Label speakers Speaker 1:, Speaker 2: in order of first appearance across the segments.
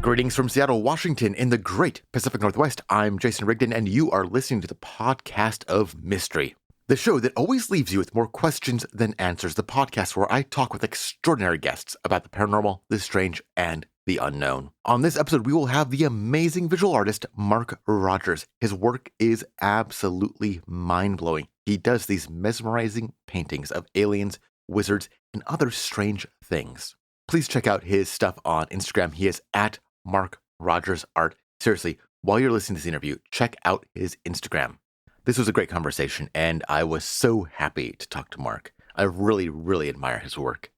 Speaker 1: Greetings from Seattle, Washington, in the great Pacific Northwest. I'm Jason Rigdon, and you are listening to the Podcast of Mystery, the show that always leaves you with more questions than answers, the podcast where I talk with extraordinary guests about the paranormal, the strange, and the unknown. On this episode, we will have the amazing visual artist, Mark Rogers. His work is absolutely mind-blowing. He does these mesmerizing paintings of aliens, wizards, and other strange things. Please check out his stuff on Instagram. He is at Mark Rogers Art. Seriously, while you're listening to this interview, check out his Instagram. This was a great conversation, and I was so happy to talk to Mark. I really, really admire his work.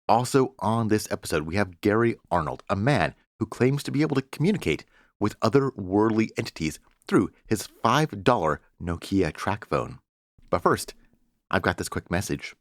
Speaker 1: Also on this episode, we have Gary Arnold, a man who claims to be able to communicate with other worldly entities through his $5 Nokia track phone. But first, I've got this quick message.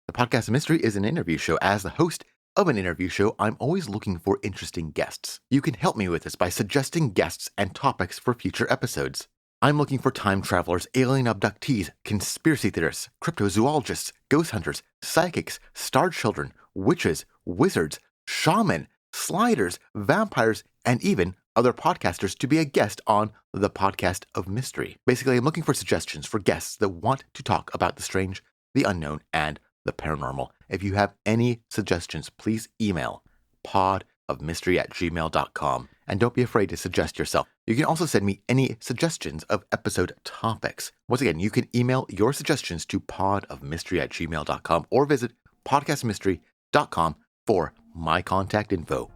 Speaker 1: The Podcast of Mystery is an interview show. As the host of an interview show, I'm always looking for interesting guests. You can help me with this by suggesting guests and topics for future episodes. I'm looking for time travelers, alien abductees, conspiracy theorists, cryptozoologists, ghost hunters, psychics, star children, witches, wizards, shaman, sliders, vampires, and even other podcasters to be a guest on the Podcast of Mystery. Basically, I'm looking for suggestions for guests that want to talk about the strange, the unknown, and the paranormal. If you have any suggestions, please email podofmystery@gmail.com. And don't be afraid to suggest yourself. You can also send me any suggestions of episode topics. Once again, you can email your suggestions to podofmystery@gmail.com or visit podcastmystery.com for my contact info.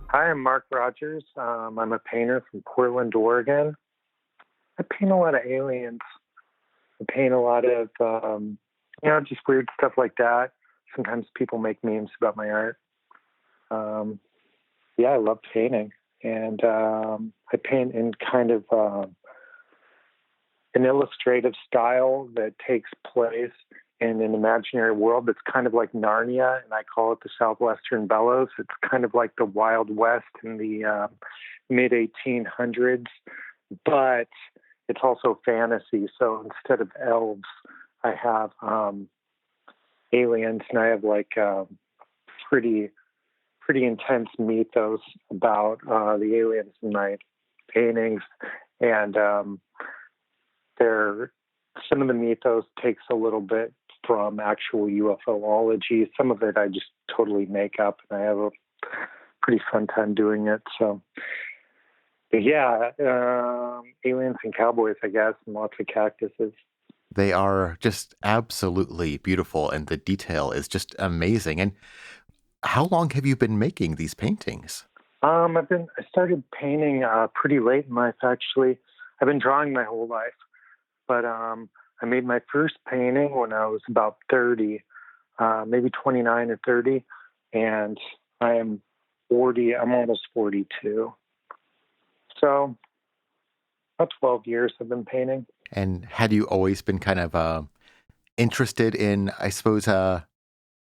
Speaker 2: Hi, I'm Mark Rogers. I'm a painter from Portland, Oregon. I paint a lot of aliens. I paint a lot of, just weird stuff like that. Sometimes people make memes about my art. I love painting. And I paint in kind of an illustrative style that takes place in an imaginary world that's kind of like Narnia, and I call it the Southwestern Bellows. It's kind of like the Wild West in the mid-1800s, but it's also fantasy. So instead of elves, I have aliens, and I have like pretty intense mythos about the aliens in my paintings, and some of the mythos takes a little bit from actual UFOlogy. Some of it I just totally make up, and I have a pretty fun time doing it. So, but yeah, aliens and cowboys, I guess, and lots of cactuses.
Speaker 1: They are just absolutely beautiful, and the detail is just amazing. And how long have you been making these paintings?
Speaker 2: I started painting pretty late in life, actually. I've been drawing my whole life, but I made my first painting when I was about 30, maybe 29 or 30, and I am 40. I'm almost 42. So about 12 years I've been painting.
Speaker 1: And had you always been kind of interested in, I suppose, the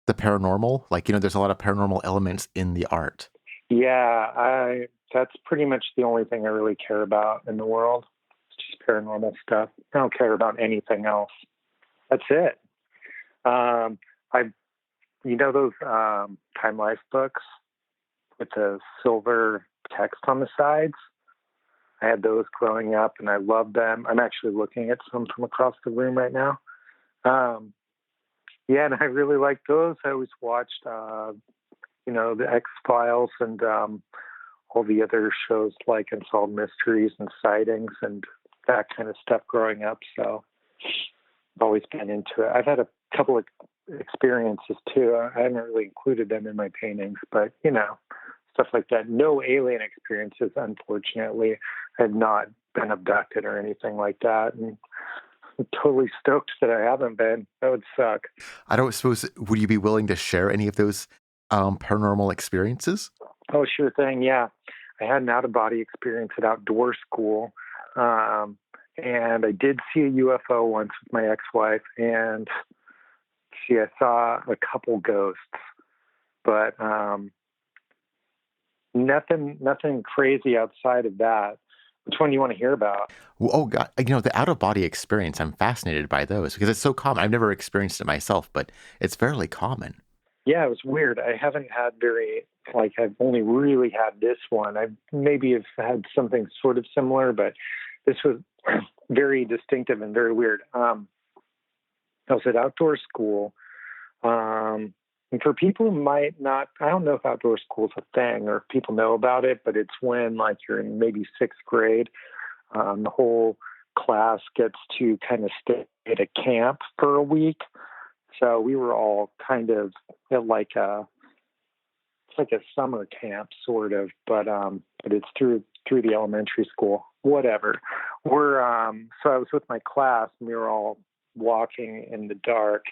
Speaker 1: paranormal? Like, there's a lot of paranormal elements in the art.
Speaker 2: Yeah, that's pretty much the only thing I really care about in the world. It's just paranormal stuff. I don't care about anything else. That's it. Those Time Life books with the silver text on the sides? I had those growing up, and I loved them. I'm actually looking at some from across the room right now. And I really liked those. I always watched, the X-Files and all the other shows like Unsolved Mysteries and Sightings and that kind of stuff growing up. So I've always been into it. I've had a couple of experiences, too. I haven't really included them in my paintings, but, stuff like that. No alien experiences, unfortunately. I had not been abducted or anything like that. And I'm totally stoked that I haven't been. That would suck.
Speaker 1: I don't suppose, would you be willing to share any of those paranormal experiences?
Speaker 2: Oh, sure thing. Yeah. I had an out-of-body experience at outdoor school. And I did see a UFO once with my ex-wife, and I saw a couple ghosts, but nothing crazy outside of that. Which one do you want to hear about?
Speaker 1: Well, oh God, the out-of-body experience, I'm fascinated by those because it's so common. I've never experienced it myself, but it's fairly common.
Speaker 2: Yeah, it was weird. I haven't had I've only really had this one. I maybe have had something sort of similar, but this was very distinctive and very weird. I was at outdoor school. And for people who might not, I don't know if outdoor school is a thing or if people know about it, but it's when like you're in maybe sixth grade, the whole class gets to kind of stay at a camp for a week. So we were all kind of at it's like a summer camp sort of, but it's through the elementary school, whatever. So I was with my class and we were all walking in the dark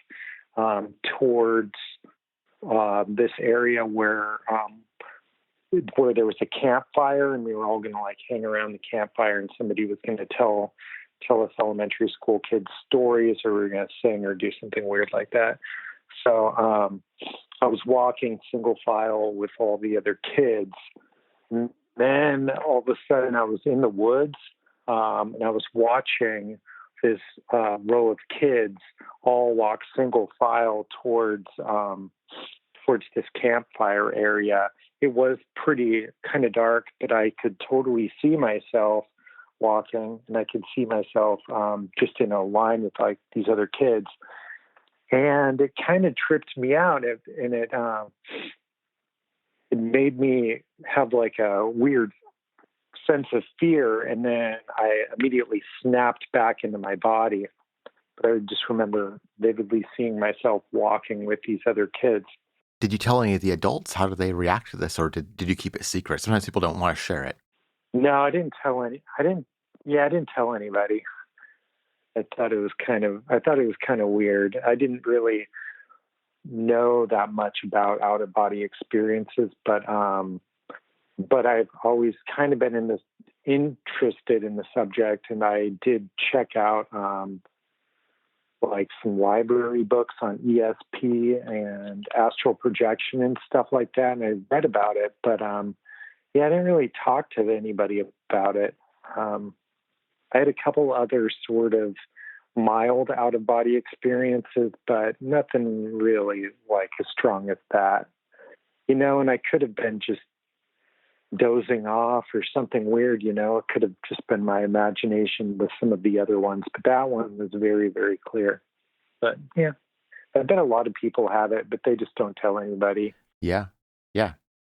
Speaker 2: towards this area where there was a campfire, and we were all going to like hang around the campfire, and somebody was going to tell us elementary school kids stories, or we were going to sing or do something weird like that. So I was walking single file with all the other kids. And then all of a sudden I was in the woods, and I was watching this row of kids all walk single file towards this campfire area. It was pretty kind of dark, but I could totally see myself walking, and I could see myself just in a line with like these other kids. And it kind of tripped me out, and it made me have like a weird sense of fear, and then I immediately snapped back into my body. But I just remember vividly seeing myself walking with these other kids.
Speaker 1: Did you tell any of the adults? How did they react to this, or did you keep it secret? Sometimes people don't want to share it.
Speaker 2: No, I didn't tell tell anybody. I thought it was kind of weird. I didn't really know that much about out of body experiences, but I've always kind of been interested in the subject, and I did check out like some library books on ESP and astral projection and stuff like that, and I read about it, but I didn't really talk to anybody about it. I had a couple other sort of mild out of body experiences, but nothing really like as strong as that, and I could have been just dozing off or something weird, it could have just been my imagination with some of the other ones, but that one was very, very clear. But yeah, I bet a lot of people have it, but they just don't tell anybody.
Speaker 1: Yeah.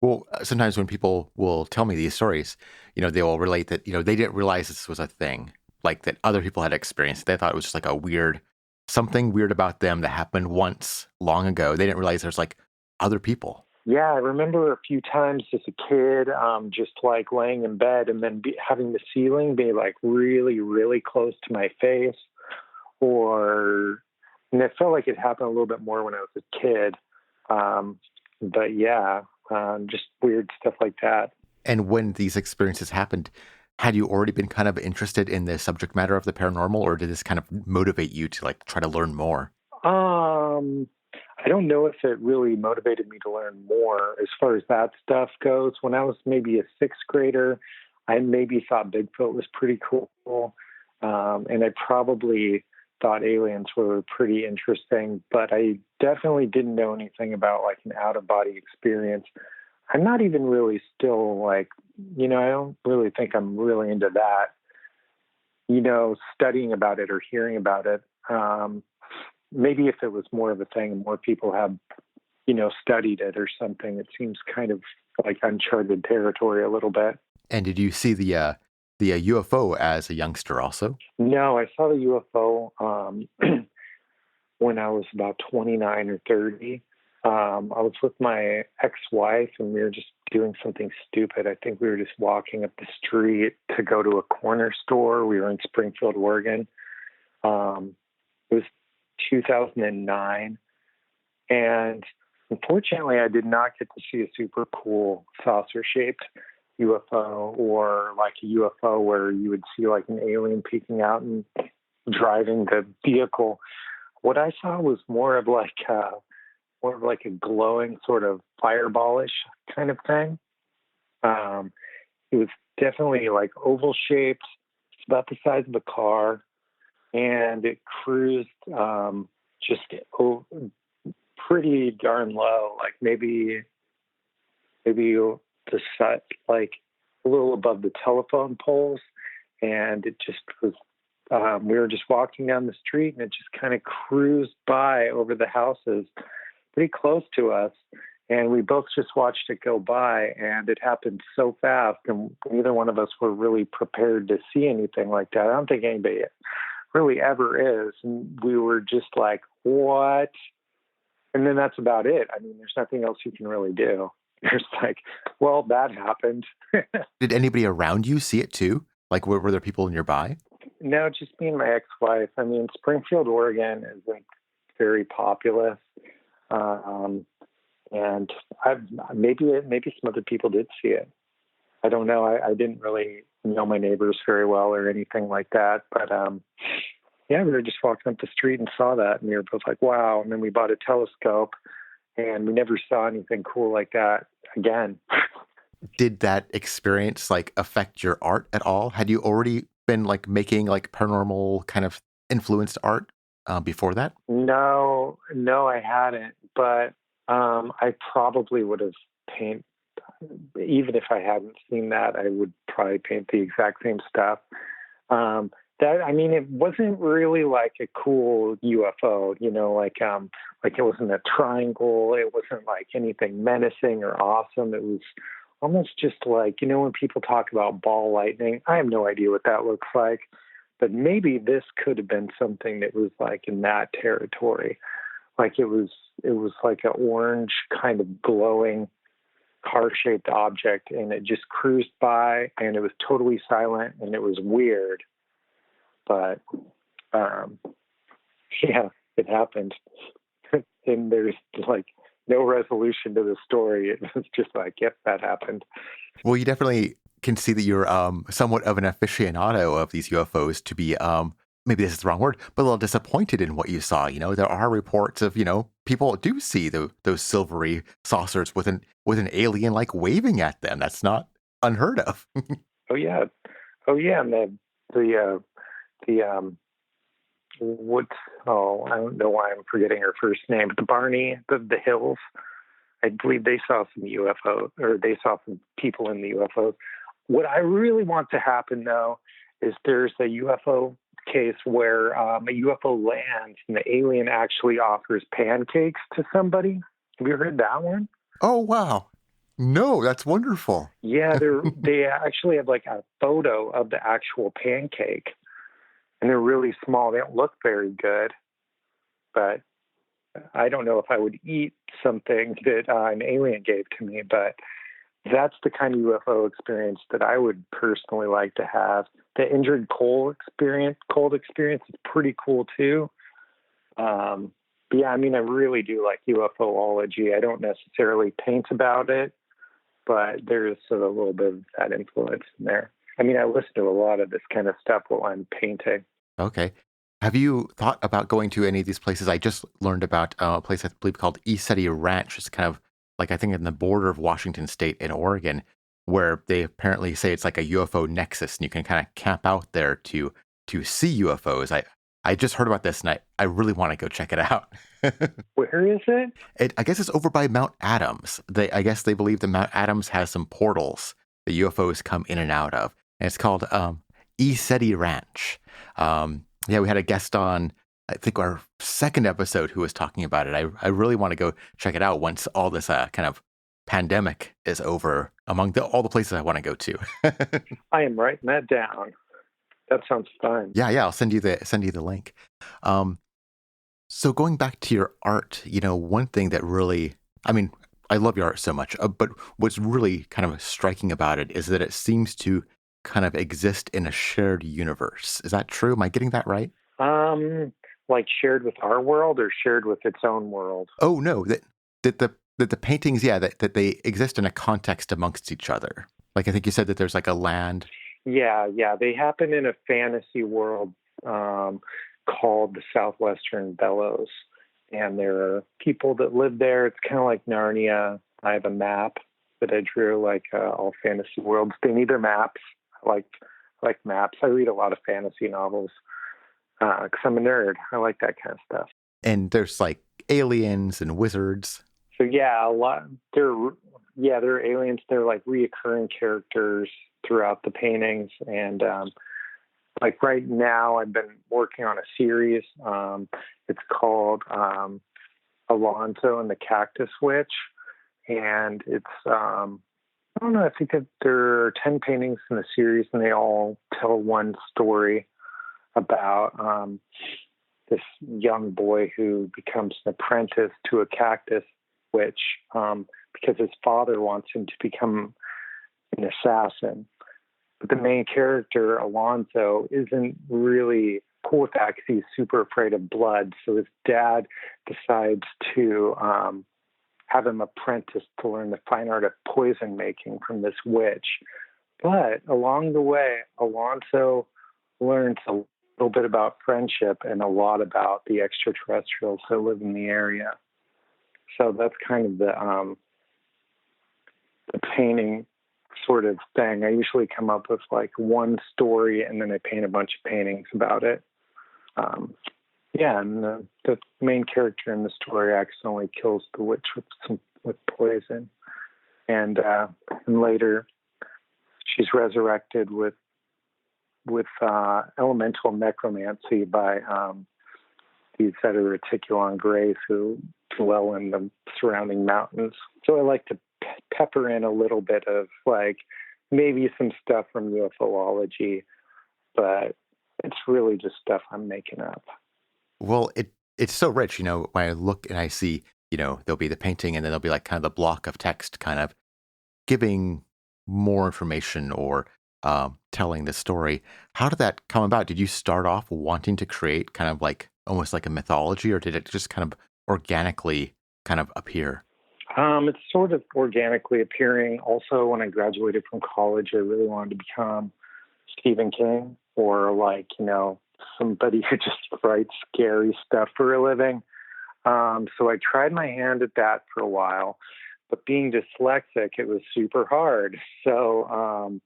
Speaker 1: Well, sometimes when people will tell me these stories, they will relate that, they didn't realize this was a thing, like that other people had experienced. They thought it was just like something weird about them that happened once long ago. They didn't realize there's like other people.
Speaker 2: Yeah, I remember a few times as a kid, just like laying in bed and then having the ceiling be like really, really close to my face, and it felt like it happened a little bit more when I was a kid. But yeah, just weird stuff like that.
Speaker 1: And when these experiences happened, had you already been kind of interested in the subject matter of the paranormal, or did this kind of motivate you to like try to learn more?
Speaker 2: I don't know if it really motivated me to learn more as far as that stuff goes. When I was maybe a sixth grader, I maybe thought Bigfoot was pretty cool. And I probably thought aliens were pretty interesting, but I definitely didn't know anything about like an out-of-body experience. I'm not even really still like, I don't really think I'm really into that, studying about it or hearing about it. Maybe if it was more of a thing and more people have, studied it or something, it seems kind of like uncharted territory a little bit.
Speaker 1: And did you see the UFO as a youngster also?
Speaker 2: No, I saw the UFO when I was about 29 or 30. I was with my ex-wife, and we were just doing something stupid. I think we were just walking up the street to go to a corner store. We were in Springfield, Oregon. It was 2009. And unfortunately, I did not get to see a super cool saucer-shaped UFO, or like a UFO where you would see like an alien peeking out and driving the vehicle. What I saw was more of like a glowing sort of fireballish kind of thing. It was definitely like oval shaped. It's about the size of a car, and it cruised just pretty darn low, like maybe the set like a little above the telephone poles, and it just was. We were just walking down the street, and it just kind of cruised by over the houses, pretty close to us. And we both just watched it go by, and it happened so fast, and neither one of us were really prepared to see anything like that. I don't think anybody really ever is. And we were just like, what? And then that's about it. I mean, there's nothing else you can really do. There's like, well, that happened.
Speaker 1: Did anybody around you see it too? Like, were there people nearby?
Speaker 2: No, just me and my ex-wife. I mean, Springfield, Oregon isn't very populous. And maybe some other people did see it. I don't know. I didn't really know my neighbors very well or anything like that. But yeah, we were just walking up the street and saw that, and we were both like, wow. And then we bought a telescope, and we never saw anything cool like that again.
Speaker 1: Did that experience like affect your art at all? Had you already been like making like paranormal kind of influenced art before that?
Speaker 2: No, I hadn't. But I probably would have painted, even if I hadn't seen that, I would probably paint the exact same stuff. It wasn't really like a cool UFO, like it wasn't a triangle. It wasn't like anything menacing or awesome. It was almost just like, when people talk about ball lightning, I have no idea what that looks like, but maybe this could have been something that was like in that territory. Like it was like an orange kind of glowing car-shaped object, and it just cruised by, and it was totally silent, and it was weird. But yeah, it happened. And there's like no resolution to the story. It was just like, yep, that happened.
Speaker 1: Well, you definitely can see that you're somewhat of an aficionado of these UFOs to be, maybe this is the wrong word, but a little disappointed in what you saw. There are reports of, people do see those silvery saucers with an alien like waving at them. That's not unheard of.
Speaker 2: Oh yeah. And I don't know why I'm forgetting her first name, but the Barney, the Hills, I believe they saw some UFO, or they saw some people in the UFOs. What I really want to happen, though, is there's a UFO case where a UFO lands and the alien actually offers pancakes to somebody. Have you heard that one?
Speaker 1: Oh, wow. No, that's wonderful.
Speaker 2: Yeah, they actually have like a photo of the actual pancake, and they're really small. They don't look very good, but I don't know if I would eat something that an alien gave to me, but that's the kind of UFO experience that I would personally like to have. The injured cold experience is pretty cool too. Yeah, I really do like UFOlogy. I don't necessarily paint about it, but there's sort of a little bit of that influence in there. I listen to a lot of this kind of stuff while I'm painting.
Speaker 1: Okay. Have you thought about going to any of these places? I just learned about a place I believe called Cactus Ranch. It's kind of like, I think, in the border of Washington State and Oregon, where they apparently say it's like a UFO nexus, and you can kind of camp out there to see UFOs. I just heard about this, and I really want to go check it out.
Speaker 2: Where is it?
Speaker 1: I guess it's over by Mount Adams. I guess they believe that Mount Adams has some portals that UFOs come in and out of, and it's called Cactus Ranch. Yeah, we had a guest on, I think, our second episode who was talking about it. I really want to go check it out once all this kind of pandemic is over, among all the places I want to go to.
Speaker 2: I am writing that down. That sounds fun.
Speaker 1: Yeah, I'll send you the link. So going back to your art, one thing that really, I love your art so much, but what's really kind of striking about it is that it seems to kind of exist in a shared universe. Is that true? Am I getting that right?
Speaker 2: Like shared with our world or shared with its own world?
Speaker 1: Oh no, that the paintings, that they exist in a context amongst each other. Like I think you said that there's like a land.
Speaker 2: Yeah, they happen in a fantasy world called the Southwestern Bellows, and there are people that live there. It's kind of like Narnia. I have a map that I drew, like all fantasy worlds. They need their maps. I like maps. I read a lot of fantasy novels because I'm a nerd. I like that kind of stuff.
Speaker 1: And there's like aliens and wizards.
Speaker 2: So yeah, a lot. They're aliens. They're like reoccurring characters throughout the paintings, and like right now, I've been working on a series. It's called Alonso and the Cactus Witch, and it's I don't know. I think that there are 10 paintings in the series, and they all tell one story about this young boy who becomes an apprentice to a cactus witch because his father wants him to become an assassin. But the main character, Alonso, isn't really cool with that because he's super afraid of blood. So his dad decides to have him apprentice to learn the fine art of poison making from this witch. But along the way, Alonso learns a little bit about friendship and a lot about the extraterrestrials that live in the area. So that's kind of the painting sort of thing. I usually come up with like one story and then I paint a bunch of paintings about it. And the main character in the story accidentally kills the witch with poison, and later she's resurrected with elemental necromancy by these that are reticulon grays who dwell in the surrounding mountains. So I like to pepper in a little bit of like maybe some stuff from UFOlogy, but it's really just stuff I'm making up.
Speaker 1: Well, it's so rich, when I look and I see, there'll be the painting and then there'll be like kind of the block of text kind of giving more information or telling the story. How did that come about? Did you start off wanting to create kind of like almost like a mythology, or did it just kind of organically kind of appear?
Speaker 2: It's sort of organically appearing. Also, when I graduated from college, I really wanted to become Stephen King or like, somebody who just writes scary stuff for a living. So I tried my hand at that for a while, but being dyslexic, it was super hard. So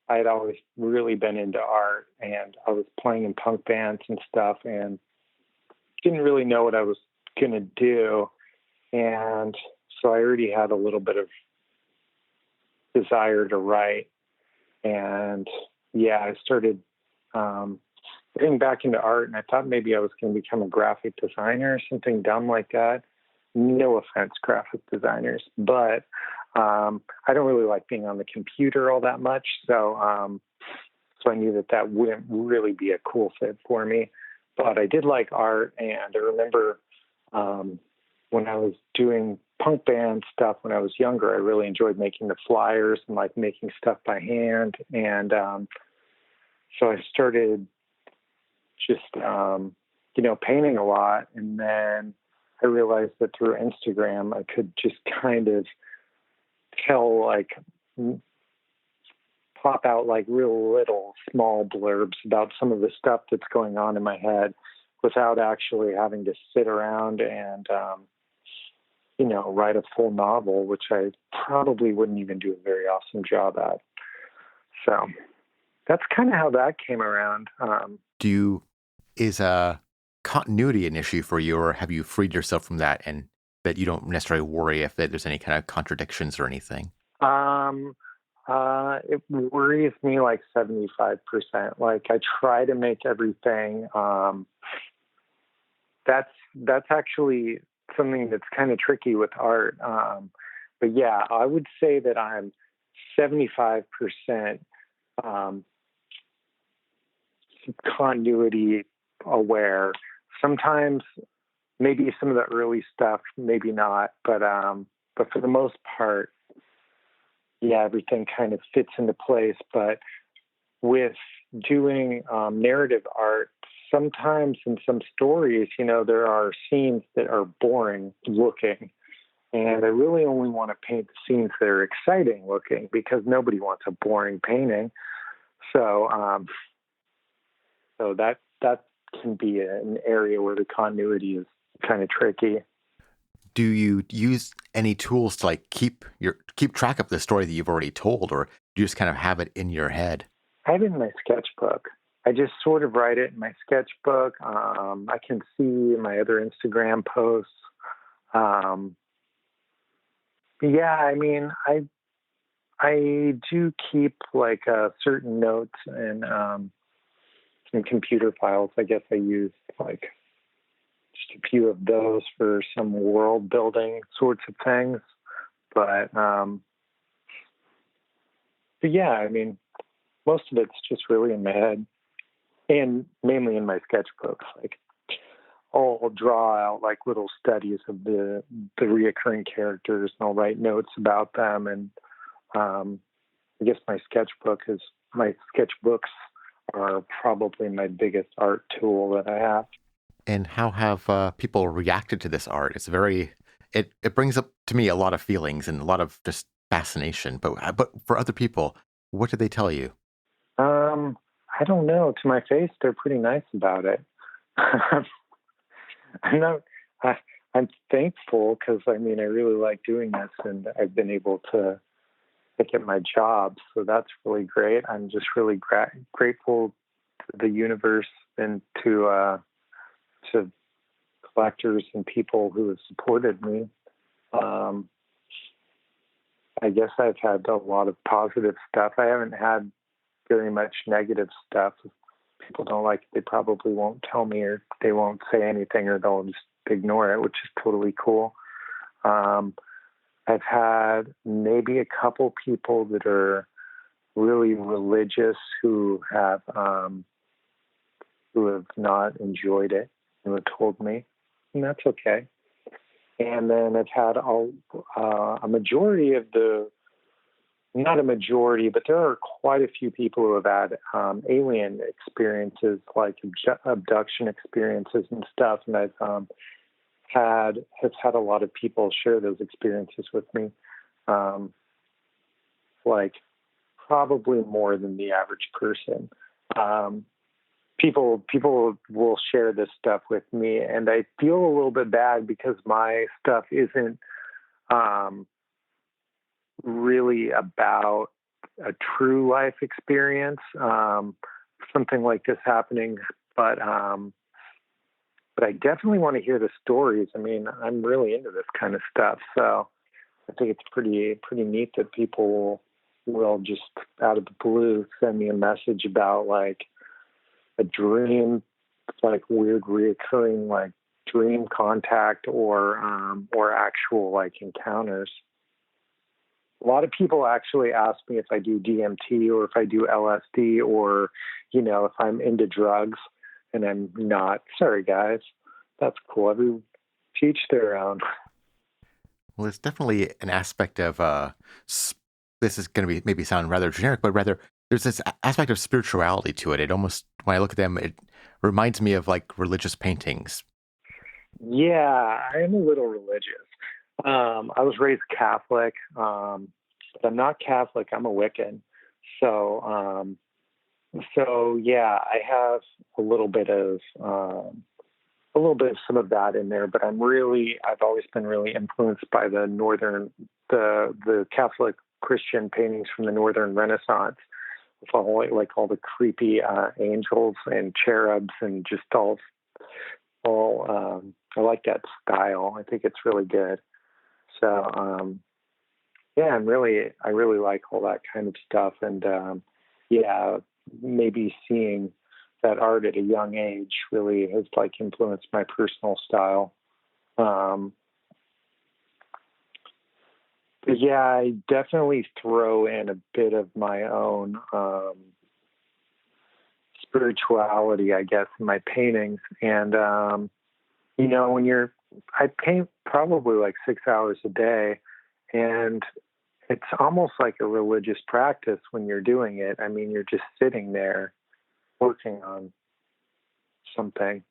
Speaker 2: I'd always really been into art, and I was playing in punk bands and stuff and didn't really know what I was going to do. And so I already had a little bit of desire to write. And I started getting back into art, and I thought maybe I was going to become a graphic designer or something dumb like that. No offense, graphic designers, but I don't really like being on the computer all that much. So I knew that wouldn't really be a cool fit for me. But I did like art, and I remember when I was doing punk band stuff when I was younger, I really enjoyed making the flyers and like making stuff by hand. And so I started just, painting a lot. And then I realized that through Instagram, I could just kind of pop out like real little small blurbs about some of the stuff that's going on in my head without actually having to sit around and, write a full novel, which I probably wouldn't even do a very awesome job at. So that's kind of how that came around.
Speaker 1: Is continuity an issue for you, or have you freed yourself from that and that you don't necessarily worry if there's any kind of contradictions or anything?
Speaker 2: It worries me like 75%. Like I try to make everything. That's actually something that's kind of tricky with art. But yeah, I would say that I'm 75% continuity aware. Sometimes maybe some of the early stuff, maybe not, but for the most part, everything kind of fits into place. But with doing narrative art, sometimes in some stories, there are scenes that are boring looking. And I really only want to paint the scenes that are exciting looking because nobody wants a boring painting. So that can be an area where the continuity is kind of tricky.
Speaker 1: Do you use any tools to like keep track of the story that you've already told, or do you just kind of have it in your head?
Speaker 2: I have it in my sketchbook. I just sort of write it in my sketchbook. I can see my other Instagram posts. Yeah, I mean, I do keep like certain notes and some computer files. I guess I use like just a few of those for some world building sorts of things. But yeah, I mean, most of it's just really in my head and mainly in my sketchbooks. Like I'll draw out like little studies of the reoccurring characters, and I'll write notes about them. And I guess my sketchbooks are probably my biggest art tool that I have.
Speaker 1: And how have people reacted to this art? It's it brings up to me a lot of feelings and a lot of just fascination. But for other people, what did they tell you?
Speaker 2: I don't know. To my face, they're pretty nice about it. I'm not. I'm thankful because I mean I really like doing this, and I've been able to get my job, so that's really great. I'm just really grateful to the universe and to collectors and people who have supported me. I guess I've had a lot of positive stuff. I haven't had very much negative stuff. If people don't like it, they probably won't tell me, or they won't say anything, or they'll just ignore it, which is totally cool. I've had maybe a couple people that are really religious who have not enjoyed it, who have told me, and that's okay. And then I've had a majority of not a majority, but there are quite a few people who have had alien experiences, like abduction experiences and stuff. And I've had a lot of people share those experiences with me, like probably more than the average person. People will share this stuff with me, and I feel a little bit bad because my stuff isn't really about a true life experience, something like this happening, but I definitely want to hear the stories. I mean, I'm really into this kind of stuff, so I think it's pretty neat that people will just out of the blue send me a message about like a dream, like weird reoccurring like dream contact or actual like encounters. A lot of people actually ask me if I do DMT or if I do LSD or, if I'm into drugs, and I'm not. Sorry, guys. That's cool. Every teach their own.
Speaker 1: Well, it's definitely an aspect of this is going to be maybe sound rather generic, but rather there's this aspect of spirituality to it. It almost, when I look at them, it reminds me of like religious paintings.
Speaker 2: Yeah, I am a little religious. I was raised Catholic, but I'm not Catholic. I'm a Wiccan. So yeah, I have a little bit of some of that in there. But I've always been really influenced by the Catholic Christian paintings from the Northern Renaissance, with all the creepy angels and cherubs and just all. I like that style. I think it's really good. So, yeah, I really like all that kind of stuff. And, yeah, maybe seeing that art at a young age really has like influenced my personal style. But yeah, I definitely throw in a bit of my own, spirituality, I guess, in my paintings. And, I paint probably like 6 hours a day, and it's almost like a religious practice when you're doing it. I mean, you're just sitting there working on something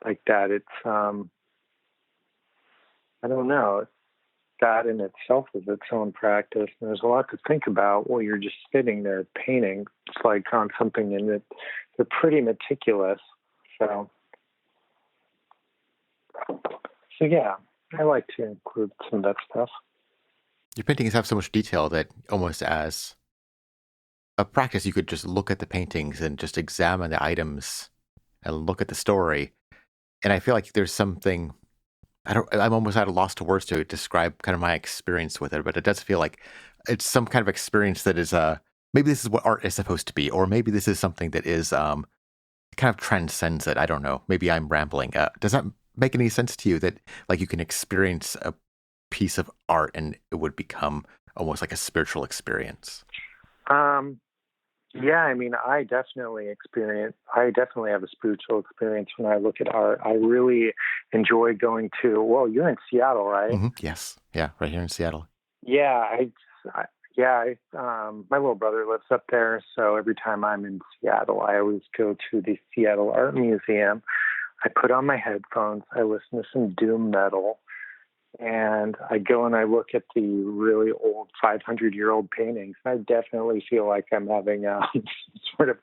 Speaker 2: like that. It's, I don't know, that in itself is its own practice. And there's a lot to think about while you're just sitting there painting. It's like on something, and they're pretty meticulous. So yeah. I like to include some of that stuff.
Speaker 1: Your paintings have so much detail that almost as a practice, you could just look at the paintings and just examine the items and look at the story. And I feel like there's something, I'm almost at a loss to words to describe kind of my experience with it, but it does feel like it's some kind of experience that is, maybe this is what art is supposed to be, or maybe this is something that is, kind of transcends it. I don't know. Maybe I'm rambling. Does that make any sense to you that like you can experience a piece of art and it would become almost like a spiritual experience?
Speaker 2: Yeah, I mean, I definitely have a spiritual experience when I look at art. I really enjoy going to, well, you're in Seattle, right?
Speaker 1: Yes. Yeah. Right here in Seattle.
Speaker 2: Yeah, my little brother lives up there, so every time I'm in Seattle, I always go to the Seattle Art Museum. I put on my headphones, I listen to some doom metal, and I go and I look at the really old 500-year-old paintings. I definitely feel like I'm having sort of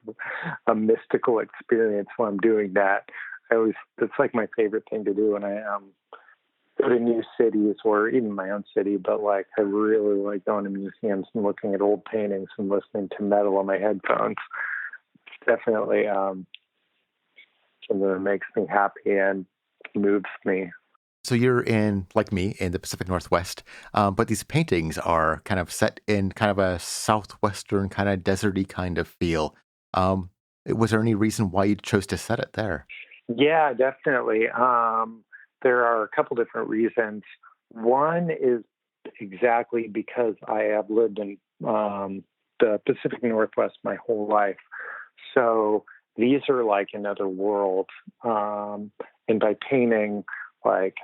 Speaker 2: a mystical experience while I'm doing that. It's like my favorite thing to do when I go to new cities or even my own city, but like I really like going to museums and looking at old paintings and listening to metal on my headphones. It's definitely something that makes me happy and moves me.
Speaker 1: So you're in, like me, in the Pacific Northwest, but these paintings are kind of set in kind of a southwestern kind of deserty kind of feel. Was there any reason why you chose to set it there?
Speaker 2: Yeah, definitely. There are a couple different reasons. One is exactly because I have lived in the Pacific Northwest my whole life. So these are like another world. And by painting like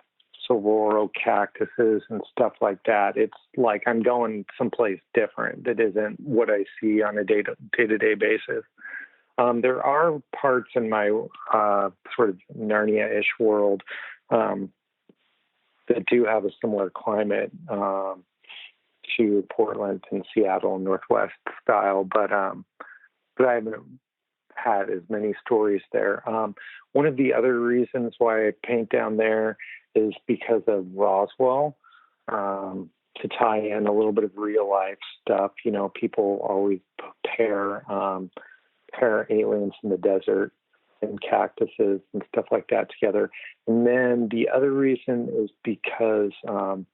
Speaker 2: saguaro cactuses and stuff like that, it's like I'm going someplace different that isn't what I see on a day-to-day basis. There are parts in my sort of Narnia-ish world that do have a similar climate to Portland and Seattle and Northwest style, but I haven't had as many stories there. One of the other reasons why I paint down there is because of Roswell, to tie in a little bit of real life stuff. You know, people always pair aliens in the desert and cactuses and stuff like that together. And then the other reason is because my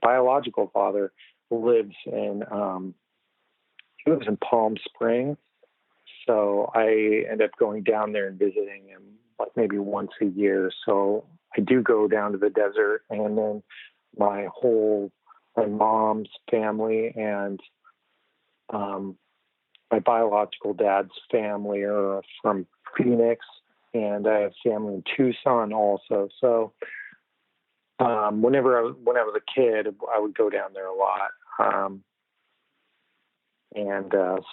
Speaker 2: biological father lives in Palm Springs. So I end up going down there and visiting him like maybe once a year. So I do go down to the desert, and then my mom's family and my biological dad's family are from Phoenix, and I have family in Tucson also. So whenever I was a kid, I would go down there a lot.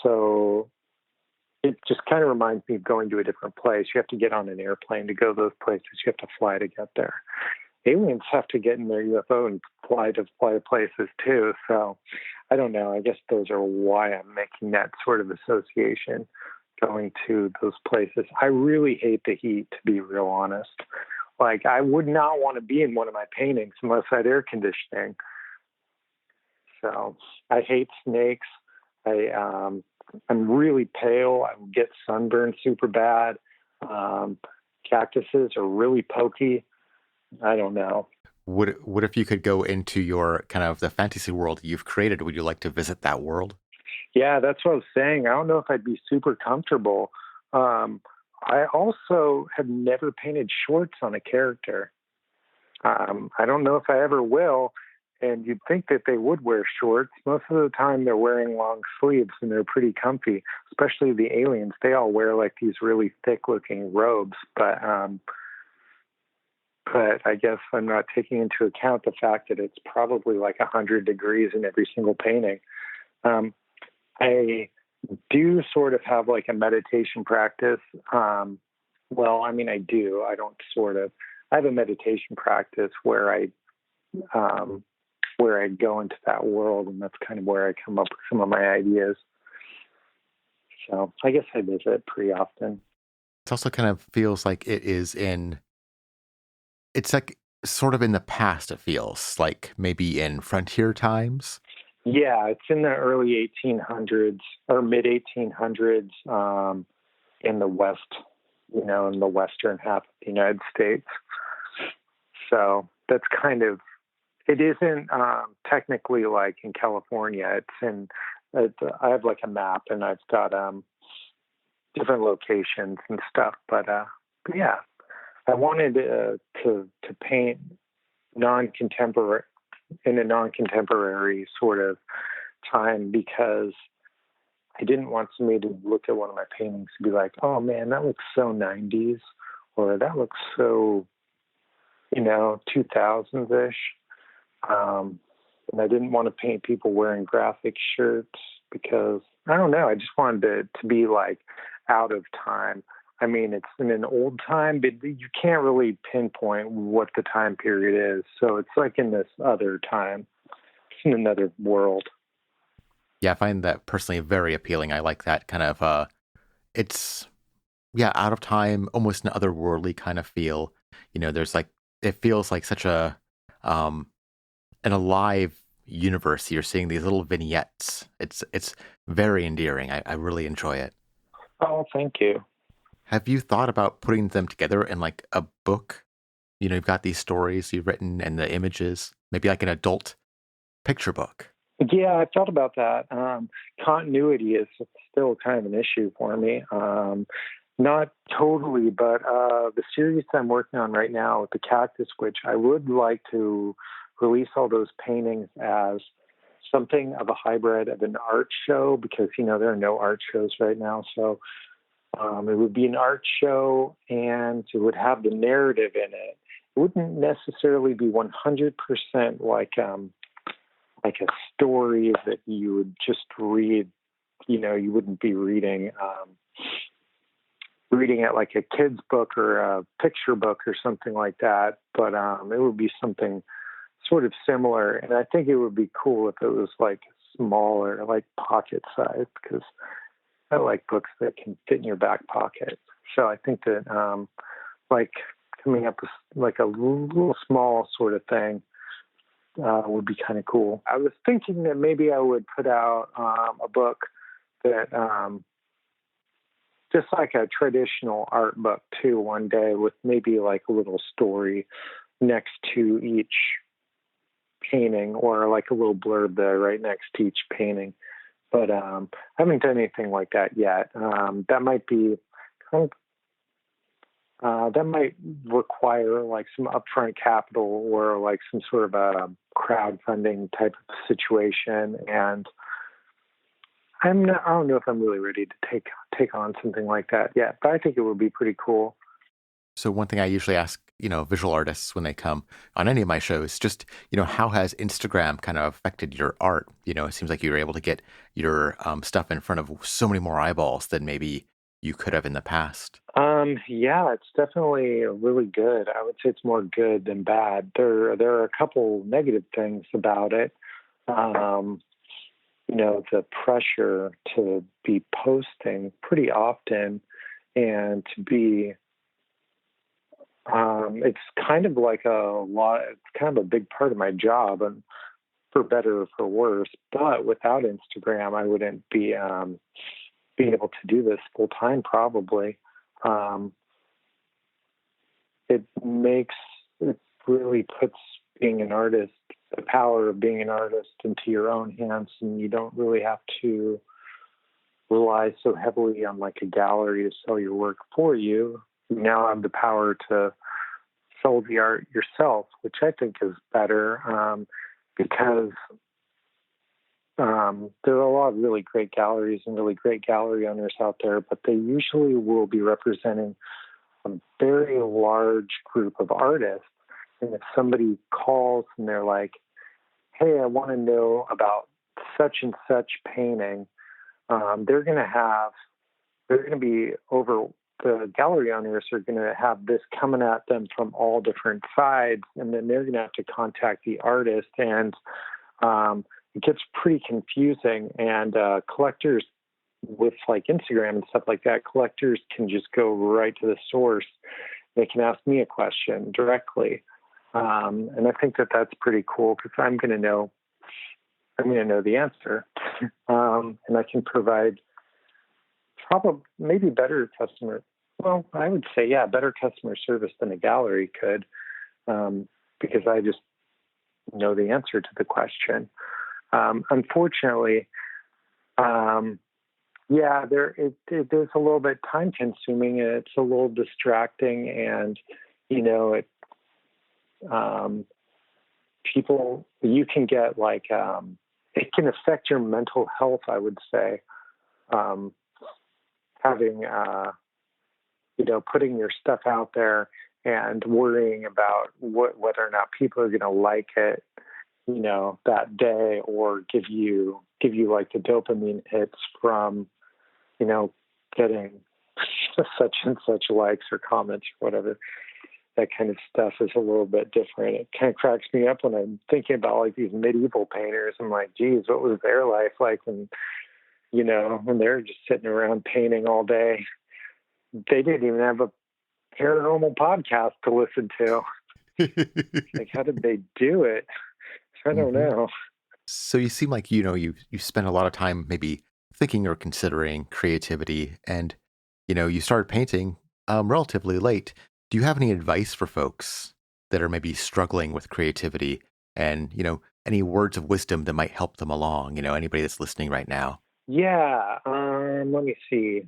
Speaker 2: So it just kind of reminds me of going to a different place. You have to get on an airplane to go those places. You have to fly to get there. Aliens have to get in their UFO and fly to places too. So I don't know. I guess those are why I'm making that sort of association, going to those places. I really hate the heat, to be real honest. Like, I would not want to be in one of my paintings unless I had air conditioning. So I hate snakes. I'm really pale. I would get sunburned super bad. Cactuses are really pokey. I don't know.
Speaker 1: What if you could go into your kind of the fantasy world you've created? Would you like to visit that world?
Speaker 2: Yeah, that's what I was saying. I don't know if I'd be super comfortable. I also have never painted shorts on a character. I don't know if I ever will. And you'd think that they would wear shorts. Most of the time they're wearing long sleeves and they're pretty comfy, especially the aliens. They all wear like these really thick looking robes. But I guess I'm not taking into account the fact that it's probably like 100 degrees in every single painting. I do sort of have like a meditation practice. Well, I mean, I do. I don't sort of. I have a meditation practice where I go into that world, and that's kind of where I come up with some of my ideas. So I guess I visit pretty often.
Speaker 1: It also kind of feels like it's like sort of in the past, it feels like maybe in frontier times.
Speaker 2: Yeah, it's in the early 1800s or mid 1800s in the West, in the western half of the United States. So that's kind of, it isn't technically like in California. I have like a map and I've got different locations and stuff. But yeah, I wanted to paint non-contemporary in a non-contemporary sort of time because I didn't want somebody to look at one of my paintings and be like, "Oh man, that looks so 90s," or "That looks so 2000s ish." And I didn't want to paint people wearing graphic shirts because I don't know. I just wanted it to be like out of time. I mean, it's in an old time, but you can't really pinpoint what the time period is. So it's like in this other time, it's in another world.
Speaker 1: Yeah, I find that personally very appealing. I like that kind of, it's, yeah, out of time, almost an otherworldly kind of feel. There's like, it feels like such um, an alive universe. You're seeing these little vignettes. It's very endearing. I really enjoy it.
Speaker 2: Oh, thank you.
Speaker 1: Have you thought about putting them together in like a book? You've got these stories you've written and the images, maybe like an adult picture book.
Speaker 2: Yeah, I thought about that. Continuity is still kind of an issue for me. Not totally, but the series I'm working on right now with the Cactus, which I would like to release all those paintings as something of a hybrid of an art show because, there are no art shows right now. So it would be an art show and it would have the narrative in it. It wouldn't necessarily be 100% like a story that you would just read. You wouldn't be reading it like a kid's book or a picture book or something like that. But it would be something sort of similar. And I think it would be cool if it was like smaller, like pocket size, because I like books that can fit in your back pocket. So I think that like coming up with like a little small sort of thing would be kind of cool. I was thinking that maybe I would put out a book that just like a traditional art book too one day with maybe like a little story next to each painting or like a little blurb there right next to each painting. But I haven't done anything like that yet. That might be kind of, that might require like some upfront capital or like some sort of a crowdfunding type of situation. And I don't know if I'm really ready to take on something like that yet, but I think it would be pretty cool.
Speaker 1: So one thing I usually ask, visual artists when they come on any of my shows, just, how has Instagram kind of affected your art? It seems like you're able to get your stuff in front of so many more eyeballs than maybe you could have in the past.
Speaker 2: Yeah, it's definitely really good. I would say it's more good than bad. There are a couple negative things about it. The pressure to be posting pretty often and to be it's kind of like it's kind of a big part of my job, and for better or for worse. But without Instagram, I wouldn't be being able to do this full time. Probably, it really puts being an artist, the power of being an artist, into your own hands, and you don't really have to rely so heavily on like a gallery to sell your work for you. You now have the power to sell the art yourself, which I think is better because there are a lot of really great galleries and really great gallery owners out there, but they usually will be representing a very large group of artists. And if somebody calls and they're like, "Hey, I want to know about such and such painting," they're going to be over. The gallery owners are going to have this coming at them from all different sides, and then they're going to have to contact the artist, and it gets pretty confusing. And collectors with like Instagram and stuff like that, collectors can just go right to the source. They can ask me a question directly. And I think that that's pretty cool because I'm going to know the answer. And I can provide probably maybe better customer. Well, I would say, yeah, better customer service than a gallery could, because I just know the answer to the question. Unfortunately, yeah, it is a little bit time consuming and it's a little distracting, and it people, you can get like it can affect your mental health, I would say, having putting your stuff out there and worrying about whether or not people are going to like it, that day, or give you like the dopamine hits from, getting such and such likes or comments or whatever. That kind of stuff is a little bit different. It kind of cracks me up when I'm thinking about like these medieval painters. I'm like, geez, what was their life like when they're just sitting around painting all day? They didn't even have a paranormal podcast to listen to. Like, how did they do it? I don't know.
Speaker 1: So you seem like, you spend a lot of time maybe thinking or considering creativity, and, you started painting relatively late. Do you have any advice for folks that are maybe struggling with creativity, and, any words of wisdom that might help them along, anybody that's listening right now?
Speaker 2: Yeah. Let me see.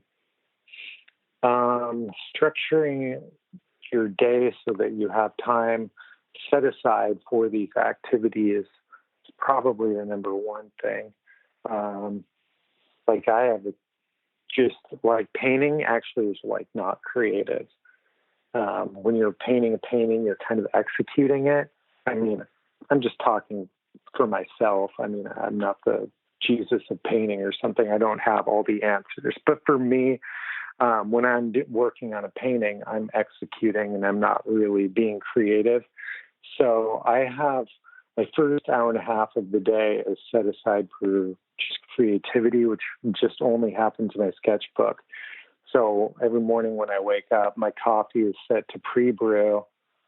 Speaker 2: Structuring your day so that you have time set aside for these activities is probably the number one thing. Like I have just like painting actually is like not creative. When you're painting a painting, you're kind of executing it. I mean, I'm just talking for myself. I mean, I'm not the Jesus of painting or something. I don't have all the answers. But for me, when I'm working on a painting, I'm executing and I'm not really being creative. So I have my first hour and a half of the day is set aside for just creativity, which just only happens in my sketchbook. So every morning when I wake up, my coffee is set to pre-brew.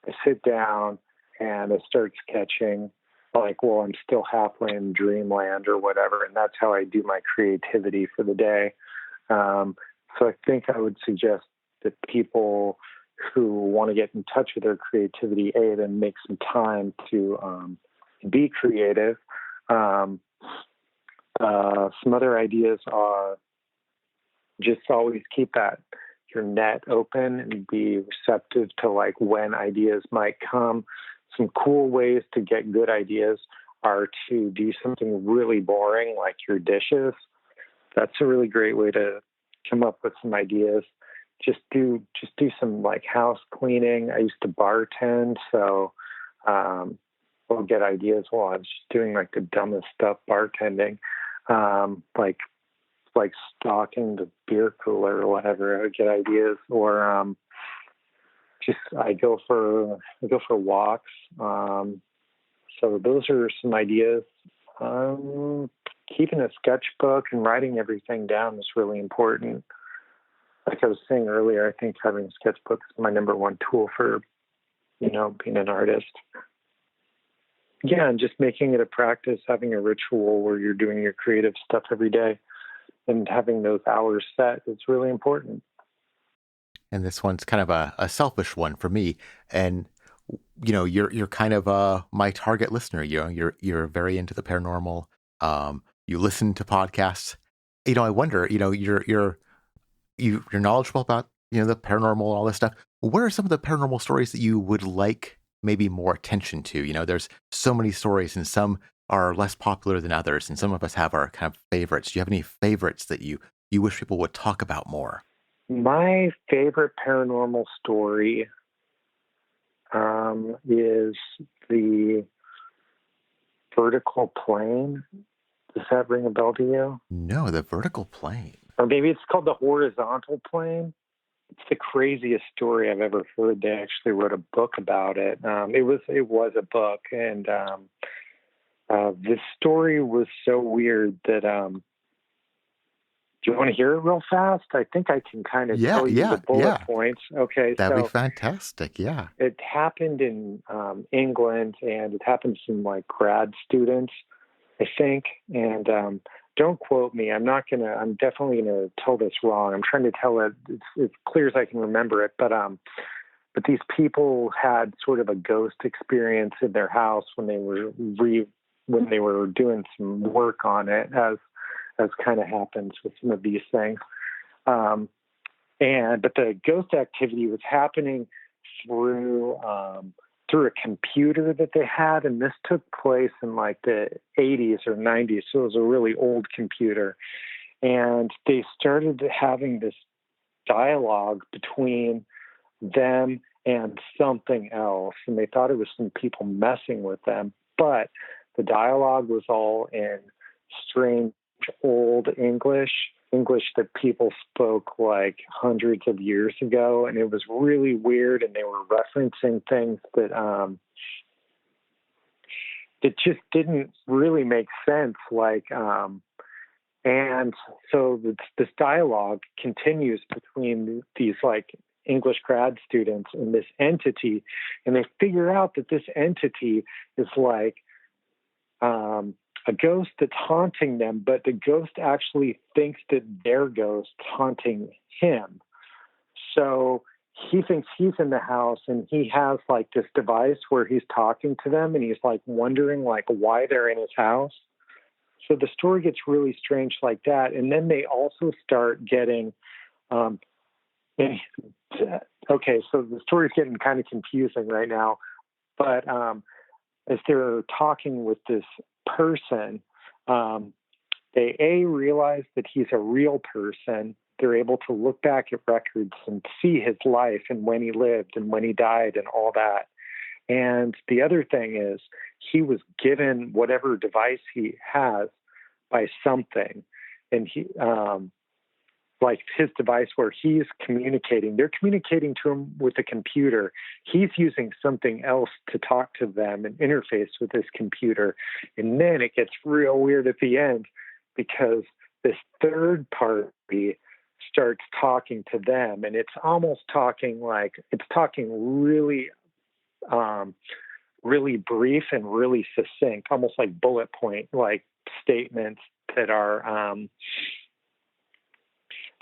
Speaker 2: I sit down and I start sketching like, well, I'm still halfway in dreamland or whatever. And that's how I do my creativity for the day. So I think I would suggest that people who want to get in touch with their creativity, then make some time to be creative. Some other ideas are just always keep your net open and be receptive to like when ideas might come. Some cool ways to get good ideas are to do something really boring like your dishes. That's a really great way to come up with some ideas. Just do some like house cleaning. I used to bartend, so we'll get ideas while I was just doing like the dumbest stuff bartending, like stocking the beer cooler or whatever. I would get ideas, or I go for walks. So those are some ideas. Keeping a sketchbook and writing everything down is really important. Like I was saying earlier, I think having a sketchbook is my number one tool for, being an artist. Yeah, and just making it a practice, having a ritual where you're doing your creative stuff every day and having those hours set is really important.
Speaker 1: And this one's kind of a selfish one for me. And, you're kind of my target listener. You're very into the paranormal. You listen to podcasts. I wonder, you're knowledgeable about, the paranormal, all this stuff. What are some of the paranormal stories that you would like maybe more attention to? There's so many stories, and some are less popular than others, and some of us have our kind of favorites. Do you have any favorites that you wish people would talk about more?
Speaker 2: My favorite paranormal story is the vertical plane. Does that ring a bell to you?
Speaker 1: No, the vertical plane.
Speaker 2: Or maybe it's called the horizontal plane. It's the craziest story I've ever heard. They actually wrote a book about it. It was a book, and this story was so weird that Do you want to hear it real fast? I think I can kind of tell you the bullet points. Okay,
Speaker 1: that'd be fantastic. Yeah,
Speaker 2: it happened in England, and it happens in like grad students, I think. And don't quote me. I'm definitely gonna tell this wrong. I'm trying to tell it as clear as I can remember it. But these people had sort of a ghost experience in their house when they were doing some work on it, as kind of happens with some of these things. But the ghost activity was happening through a computer that they had, and this took place in like the 80s or 90s, so it was a really old computer. And they started having this dialogue between them and something else, and they thought it was some people messing with them, but the dialogue was all in strange old English that people spoke like hundreds of years ago, and it was really weird, and they were referencing things that just didn't really make sense, and so this dialogue continues between these like English grad students and this entity, and they figure out that this entity is like a ghost that's haunting them, but the ghost actually thinks that their ghost's haunting him. So he thinks he's in the house, and he has like this device where he's talking to them, and he's like wondering like why they're in his house. So the story gets really strange like that. And then they also start getting, okay, so the story's getting kind of confusing right now, but as they're talking with this person, they realize that he's a real person. They're able to look back at records and see his life and when he lived and when he died and all that. And the other thing is he was given whatever device he has by something. And he, like his device where he's communicating, they're communicating to him with a computer. He's using something else to talk to them and interface with this computer. And then it gets real weird at the end, because this third party starts talking to them, and it's almost talking really, really brief and really succinct, almost like bullet point, like statements that are,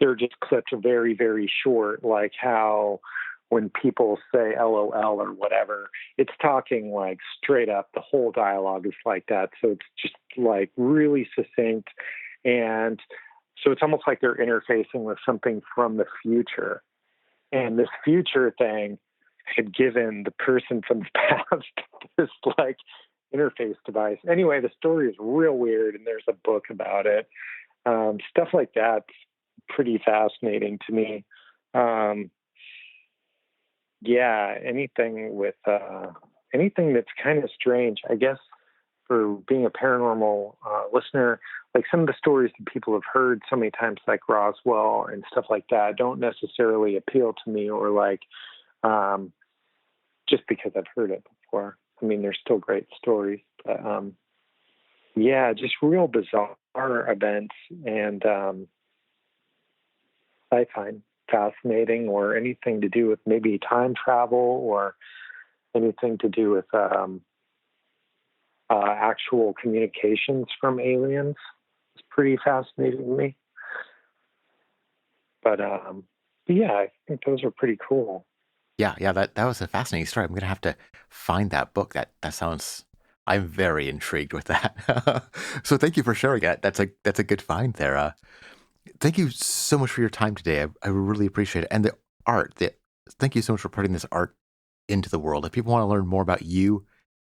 Speaker 2: they're just clipped very, very short, like how when people say LOL or whatever, it's talking like straight up. The whole dialogue is like that. So it's just like really succinct. And so it's almost like they're interfacing with something from the future. And this future thing had given the person from the past this like interface device. Anyway, the story is real weird, and there's a book about it. Stuff like that's pretty fascinating to me. Anything that's kind of strange, I guess, for being a paranormal listener, like some of the stories that people have heard so many times, like Roswell and stuff like that, don't necessarily appeal to me, or like just because I've heard it before. I mean, they're still great stories, but just real bizarre events, and I find fascinating, or anything to do with maybe time travel, or anything to do with actual communications from aliens. It's pretty fascinating to me. But I think those are pretty cool.
Speaker 1: Yeah, that was a fascinating story. I'm gonna have to find that book. That sounds. I'm very intrigued with that. So thank you for sharing that. That's a good find there. Thank you so much for your time today. I really appreciate it. And the art. Thank you so much for putting this art into the world. If people want to learn more about you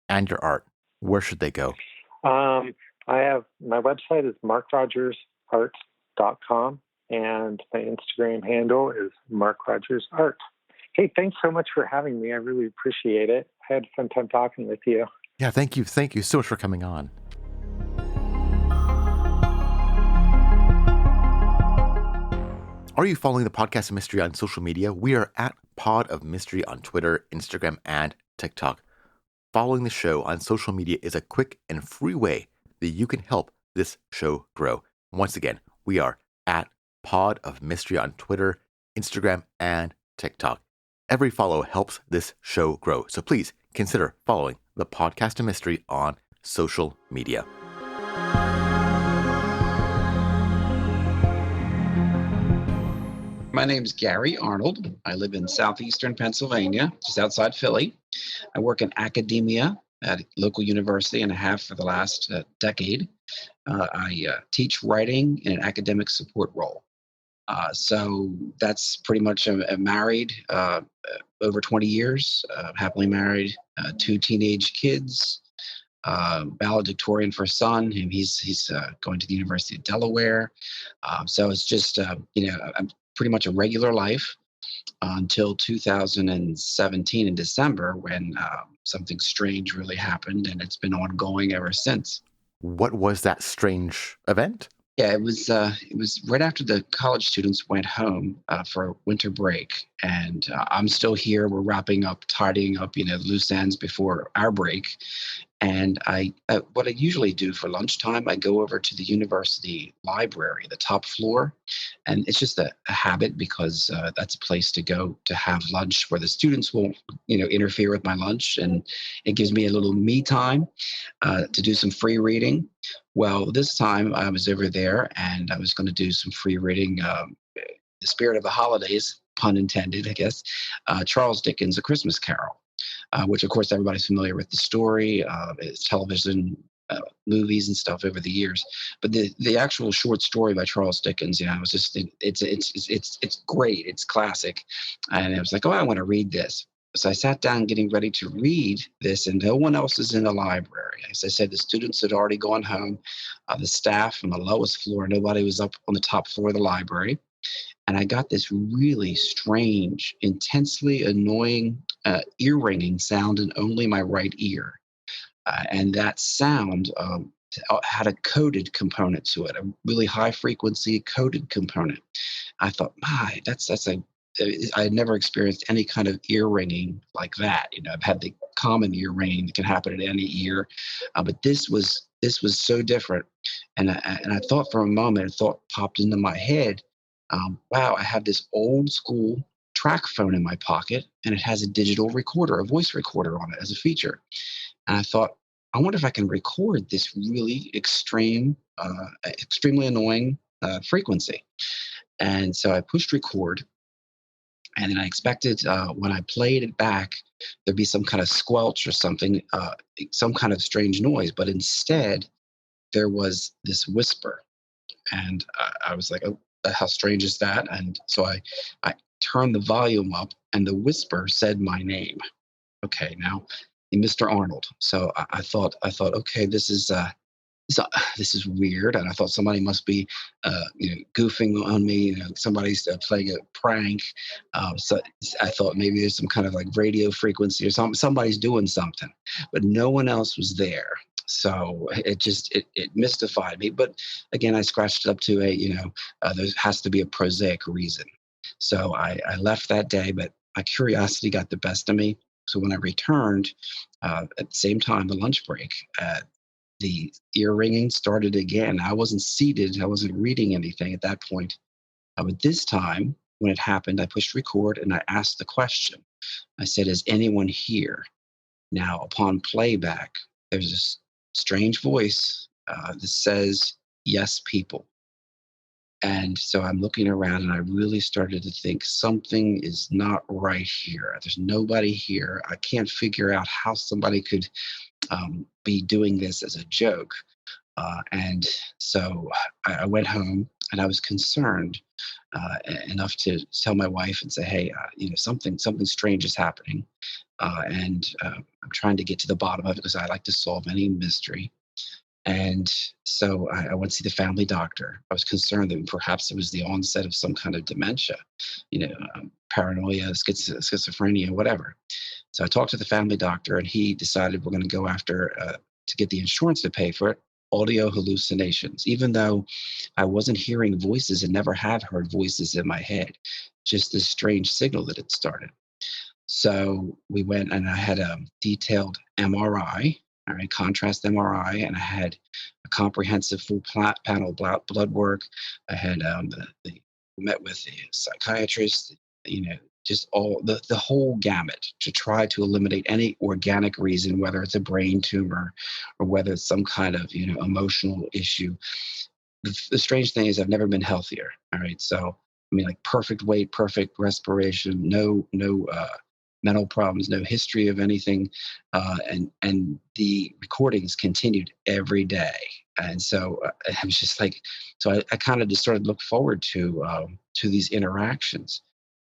Speaker 1: and your art, where should they go?
Speaker 2: I have my website is markrogers.art.com, and my Instagram handle is markrogers.art. Hey, thanks so much for having me. I really appreciate it. I had a fun time talking with you.
Speaker 1: Yeah, thank you. Thank you so much for coming on. Are you following the Podcast of Mystery on social media? We are at Pod of Mystery on Twitter, Instagram, and TikTok. Following the show on social media is a quick and free way that you can help this show grow. Once again, we are at Pod of Mystery on Twitter, Instagram, and TikTok. Every follow helps this show grow, so please consider following the Podcast of Mystery on social media.
Speaker 3: My name's Gary Arnold. I live in southeastern Pennsylvania, just outside Philly. I work in academia at a local university and have for the last decade. I teach writing in an academic support role. So that's pretty much I'm married over 20 years, happily married, 2 teenage kids, valedictorian for a son, and he's going to the University of Delaware. So it's just, I'm pretty much a regular life until 2017 in December when something strange really happened, and it's been ongoing ever since.
Speaker 1: What was that strange event?
Speaker 3: Yeah, it was right after the college students went home for winter break, and I'm still here. We're wrapping up, tidying up, loose ends before our break. And what I usually do for lunchtime, I go over to the university library, the top floor, and it's just a habit because that's a place to go to have lunch where the students won't, interfere with my lunch, and it gives me a little me time to do some free reading. Well, this time I was over there, and I was going to do some free reading. The spirit of the holidays, pun intended, I guess. Charles Dickens' A Christmas Carol. Which, of course, everybody's familiar with the story. It's television, movies, and stuff over the years. But the actual short story by Charles Dickens, it's just it's great. It's classic, and I was like, oh, I want to read this. So I sat down getting ready to read this, and no one else is in the library. As I said, the students had already gone home. The staff on the lowest floor, nobody was up on the top floor of the library. And I got this really strange, intensely annoying ear-ringing sound in only my right ear. And that sound had a coded component to it, a really high-frequency coded component. I thought, my, I had never experienced any kind of ear ringing like that. I've had the common ear ringing that can happen at any ear, but this was so different. And I thought for a moment, a thought popped into my head. Wow, I have this old school track phone in my pocket, and it has a digital recorder, a voice recorder on it as a feature. And I thought, I wonder if I can record this really extremely annoying frequency. And so I pushed record, and then I expected when I played it back, there'd be some kind of squelch or something, some kind of strange noise. But instead, there was this whisper. And I was like, oh, how strange is that? And so I turned the volume up, and the whisper said my name. Okay, now Mr. Arnold. So I thought, okay, this is weird, and I thought somebody must be, goofing on me. Somebody's playing a prank. So I thought maybe there's some kind of like radio frequency or something. Somebody's doing something, but no one else was there. So it mystified me. But again, I scratched it up to there has to be a prosaic reason. So I left that day, but my curiosity got the best of me. So when I returned at the same time, the lunch break, the ear ringing started again. I wasn't seated. I wasn't reading anything at that point. But this time, when it happened, I pushed record and I asked the question. I said, is anyone here? Now, upon playback, there's this strange voice that says, yes, people. And so I'm looking around, and I really started to think something is not right here. There's nobody here. I can't figure out how somebody could be doing this as a joke. And so I went home, and I was concerned enough to tell my wife and say, hey, something strange is happening. And I'm trying to get to the bottom of it because I like to solve any mystery. And so I went to see the family doctor. I was concerned that perhaps it was the onset of some kind of dementia, paranoia, schizophrenia, whatever. So I talked to the family doctor, and he decided we're going to go after to get the insurance to pay for it, audio hallucinations, even though I wasn't hearing voices and never had heard voices in my head, just this strange signal that it started. So we went, and I had a detailed MRI, all right, contrast MRI, and I had a comprehensive full panel blood work. I had the met with a psychiatrist, just all the whole gamut to try to eliminate any organic reason, whether it's a brain tumor or whether it's some kind of, emotional issue. The strange thing is I've never been healthier. All right. So, I mean, like perfect weight, perfect respiration, no mental problems, no history of anything. And the recordings continued every day. And so I was just like, so I kind of just started to look forward to these interactions,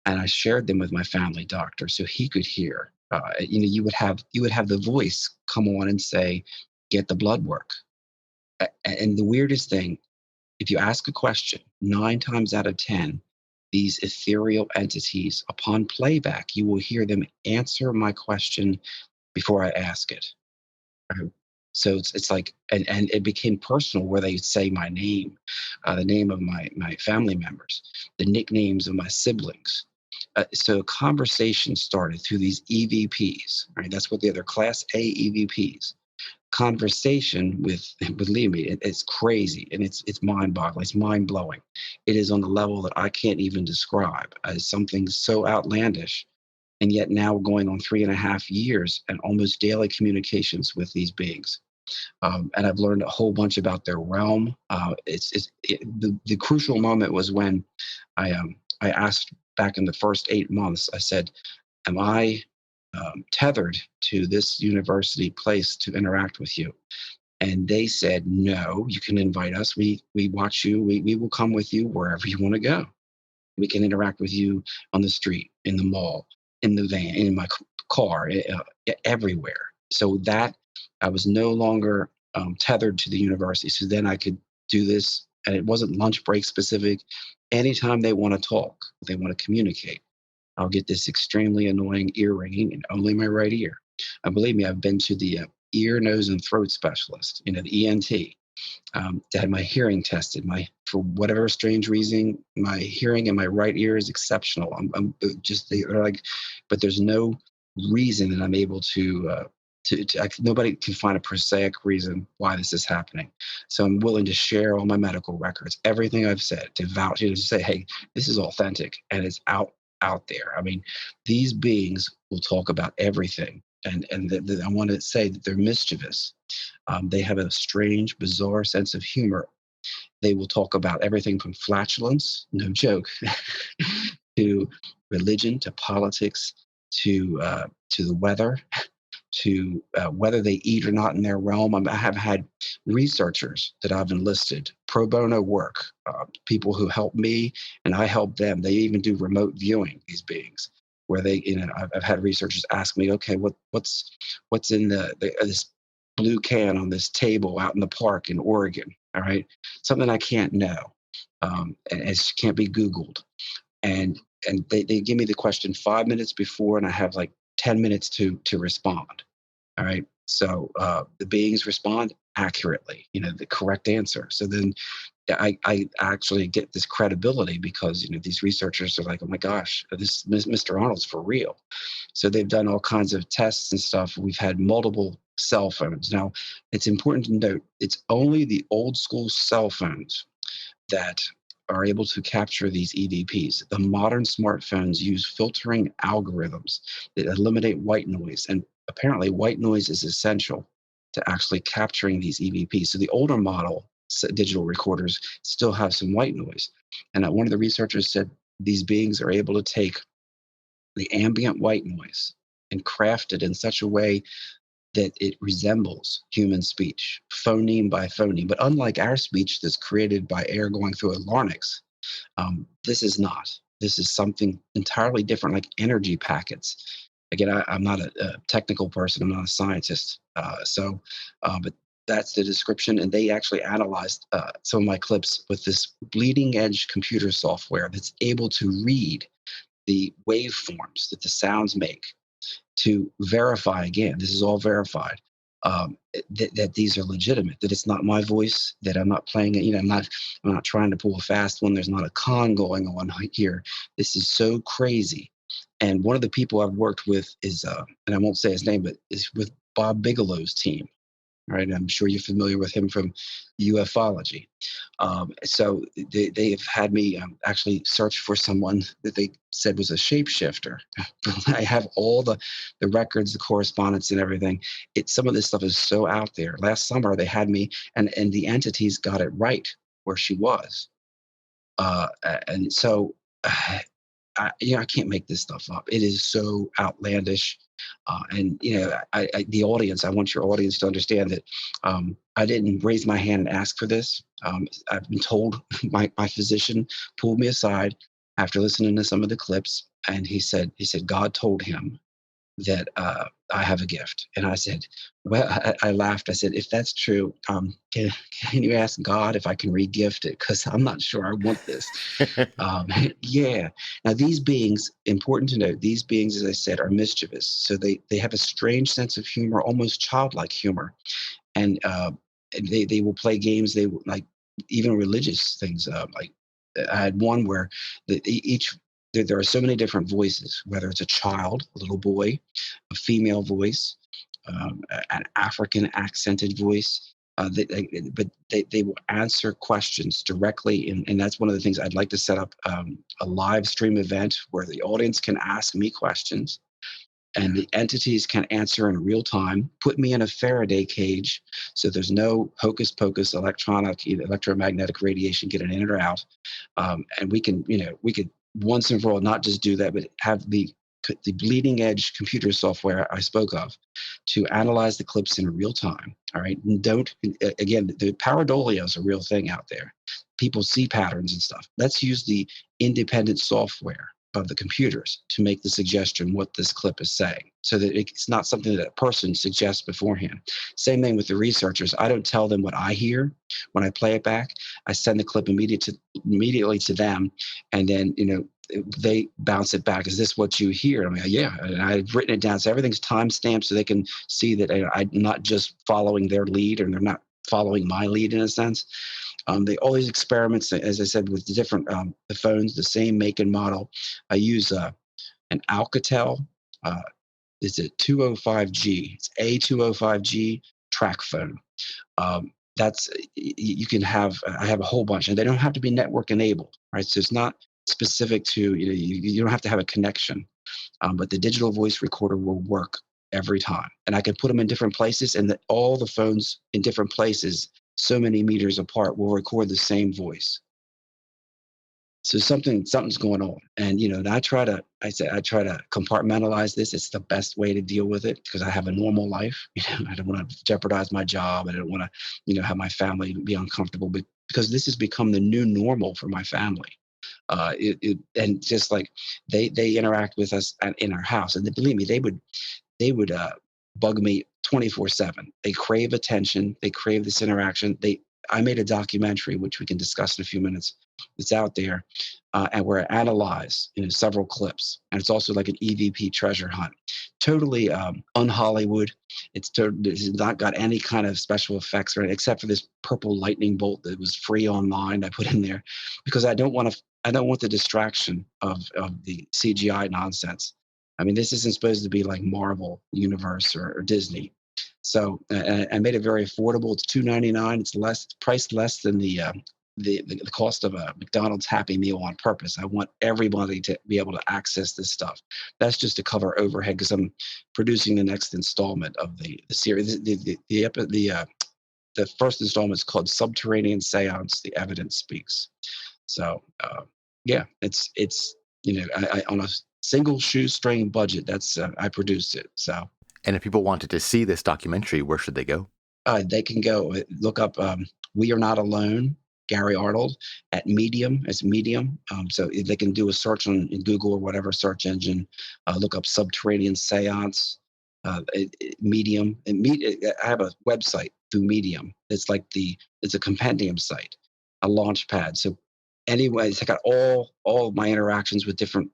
Speaker 3: and I shared them with my family doctor so he could hear. You would have the voice come on and say, "Get the blood work." And the weirdest thing, if you ask a question, 9 times out of 10, these ethereal entities, upon playback, you will hear them answer my question before I ask it. Right? So it's like, and it became personal where they say my name, the name of my family members, the nicknames of my siblings. So a conversation started through these EVPs, right? That's what they're Class A EVPs. Conversation with, believe me, it's crazy, and it's mind-boggling, it's mind-blowing. It is on the level that I can't even describe as something so outlandish, and yet now going on 3.5 years and almost daily communications with these beings. And I've learned a whole bunch about their realm. The crucial moment was when I asked back in the first 8 months. I said, "Am I tethered to this university place to interact with you?" And they said, "No, you can invite us. We watch you. We will come with you wherever you want to go. We can interact with you on the street, in the mall, in the van, in my car, everywhere." So that I was no longer tethered to the university. So then I could do this, and it wasn't lunch break specific. Anytime they want to talk, they want to communicate, I'll get this extremely annoying ear ringing in only my right ear. And believe me, I've been to the ear, nose, and throat specialist, the ENT, to have my hearing tested. For whatever strange reason, my hearing in my right ear is exceptional. I'm just they're like, but there's no reason that I'm able nobody can find a prosaic reason why this is happening. So I'm willing to share all my medical records, everything I've said, to vouch, to say, hey, this is authentic and it's out there. I mean, these beings will talk about everything. And I want to say that they're mischievous. They have a strange, bizarre sense of humor. They will talk about everything from flatulence, no joke, to religion, to politics, to the weather, to whether they eat or not in their realm. I have had researchers that I've enlisted, pro bono work, people who help me and I help them. They even do remote viewing, these beings, where I've had researchers ask me, okay, what's in this blue can on this table out in the park in Oregon? All right, something I can't know, and it can't be Googled. And they give me the question 5 minutes before, and I have like 10 minutes to respond. All right. So the beings respond accurately, the correct answer. So then I actually get this credibility because, these researchers are like, oh my gosh, this Mr. Arnold's for real. So they've done all kinds of tests and stuff. We've had multiple cell phones. Now, it's important to note it's only the old school cell phones that are able to capture these EVPs. The modern smartphones use filtering algorithms that eliminate white noise. And apparently, white noise is essential to actually capturing these EVPs. So the older model digital recorders still have some white noise. And one of the researchers said these beings are able to take the ambient white noise and craft it in such a way that it resembles human speech, phoneme by phoneme. But unlike our speech that's created by air going through a larynx, this is not. This is something entirely different, like energy packets. Again, I'm not a technical person. I'm not a scientist. But that's the description. And they actually analyzed some of my clips with this bleeding edge computer software that's able to read the waveforms that the sounds make to verify, again, this is all verified, that these are legitimate, that it's not my voice, that I'm not playing it. I'm not trying to pull a fast one. There's not a con going on here. This is so crazy. And one of the people I've worked with is, and I won't say his name, but is with Bob Bigelow's team. right? I'm sure you're familiar with him from ufology. So they have had me actually search for someone that they said was a shapeshifter. I have all the records, the correspondence, and everything. Some of this stuff is so out there. Last summer they had me, and the entities got it right where she was. And so I can't make this stuff up. It is so outlandish. And the audience, I want your audience to understand that I didn't raise my hand and ask for this. I've been told my physician pulled me aside after listening to some of the clips, and he said God told him that I have a gift. And I said, well, I laughed. I said, if that's true, can you ask God if I can re-gift it? Because I'm not sure I want this. Yeah. Now, these beings, important to note, these beings, as I said, are mischievous. So they have a strange sense of humor, almost childlike humor. And they will play games. They will, like, even religious things. Like I had one where there are so many different voices, whether it's a child, a little boy, a female voice, an African accented voice. But they will answer questions directly. And that's one of the things I'd like to set up a live stream event where the audience can ask me questions and the entities can answer in real time, put me in a Faraday cage so there's no hocus pocus electromagnetic radiation getting in or out. And we could once and for all not just do that, but have the bleeding edge computer software I spoke of to analyze the clips in real time. All right. And again, the pareidolia is a real thing out there. People see patterns and stuff. Let's use the independent software of the computers to make the suggestion what this clip is saying, so that it's not something that a person suggests beforehand. Same thing with the researchers. I don't tell them what I hear when I play it back. I send the clip immediately to them, and then they bounce it back. Is this what you hear? I'm like, yeah, and I've written it down, so everything's time stamped, so they can see that I'm not just following their lead, and they're not following my lead in a sense. All these experiments, as I said, with the different the phones, the same make and model. I use an Alcatel. It's a 205G. It's A205G track phone. That's you can have. I have a whole bunch, and they don't have to be network enabled, right? So it's not specific to you don't have to have a connection, but the digital voice recorder will work every time, and I can put them in different places, and all the phones in different places, so many meters apart, will record the same voice. So something's going on, and and I try to compartmentalize this. It's the best way to deal with it because I have a normal life. I don't want to jeopardize my job. I don't want to have my family be uncomfortable, but because this has become the new normal for my family. And just like they interact with us in our house, and believe me, they would bug me 24/7. They crave attention. They crave this interaction. I made a documentary, which we can discuss in a few minutes. It's out there, and where I analyze several clips, and it's also like an EVP treasure hunt. Totally un-Hollywood. It's not got any kind of special effects or except for this purple lightning bolt that was free online. I put in there because I don't want the distraction of the CGI nonsense. I mean, this isn't supposed to be like Marvel Universe or Disney. So I made it very affordable. It's $2.99. It's priced less than the cost of a McDonald's Happy Meal on purpose. I want everybody to be able to access this stuff. That's just to cover overhead because I'm producing the next installment of the series. The first installment is called Subterranean Seance: The Evidence Speaks. So yeah, it's I on a single shoestring budget. That's I produced it. So.
Speaker 1: And if people wanted to see this documentary, where should they go?
Speaker 3: They can go look up We Are Not Alone, Gary Arnold, at Medium. It's Medium. So they can do a search in Google or whatever search engine, look up Subterranean Seance, Medium. I have a website through Medium. It's a compendium site, a launch pad. So anyways, I got all of my interactions with different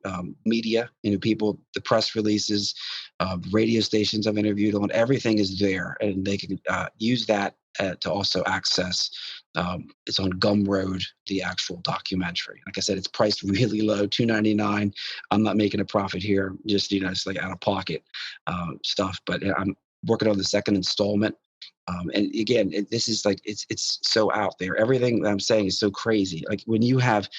Speaker 3: media, people, the press releases, radio stations I've interviewed on, everything is there, and they can use that to also access. It's on Gumroad, the actual documentary. Like I said, it's priced really low, $2.99. I'm not making a profit here, just it's like out of pocket stuff. But I'm working on the second installment. And again, this is like it's so out there. Everything that I'm saying is so crazy. Like when you have,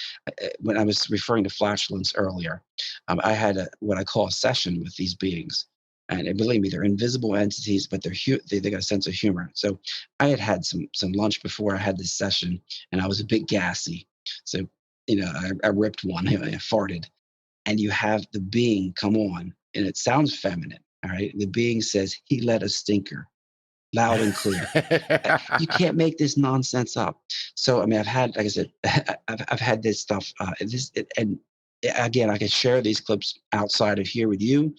Speaker 3: when I was referring to flatulence earlier, I had what I call a session with these beings, and believe me, they're invisible entities, but they got a sense of humor. So I had some lunch before I had this session, and I was a bit gassy. So I ripped one, I farted, and you have the being come on, and it sounds feminine. All right, the being says he let a stinker loud and clear. You can't make this nonsense up. So, I mean, I've had, like I said, I've had this stuff. And again, I can share these clips outside of here with you.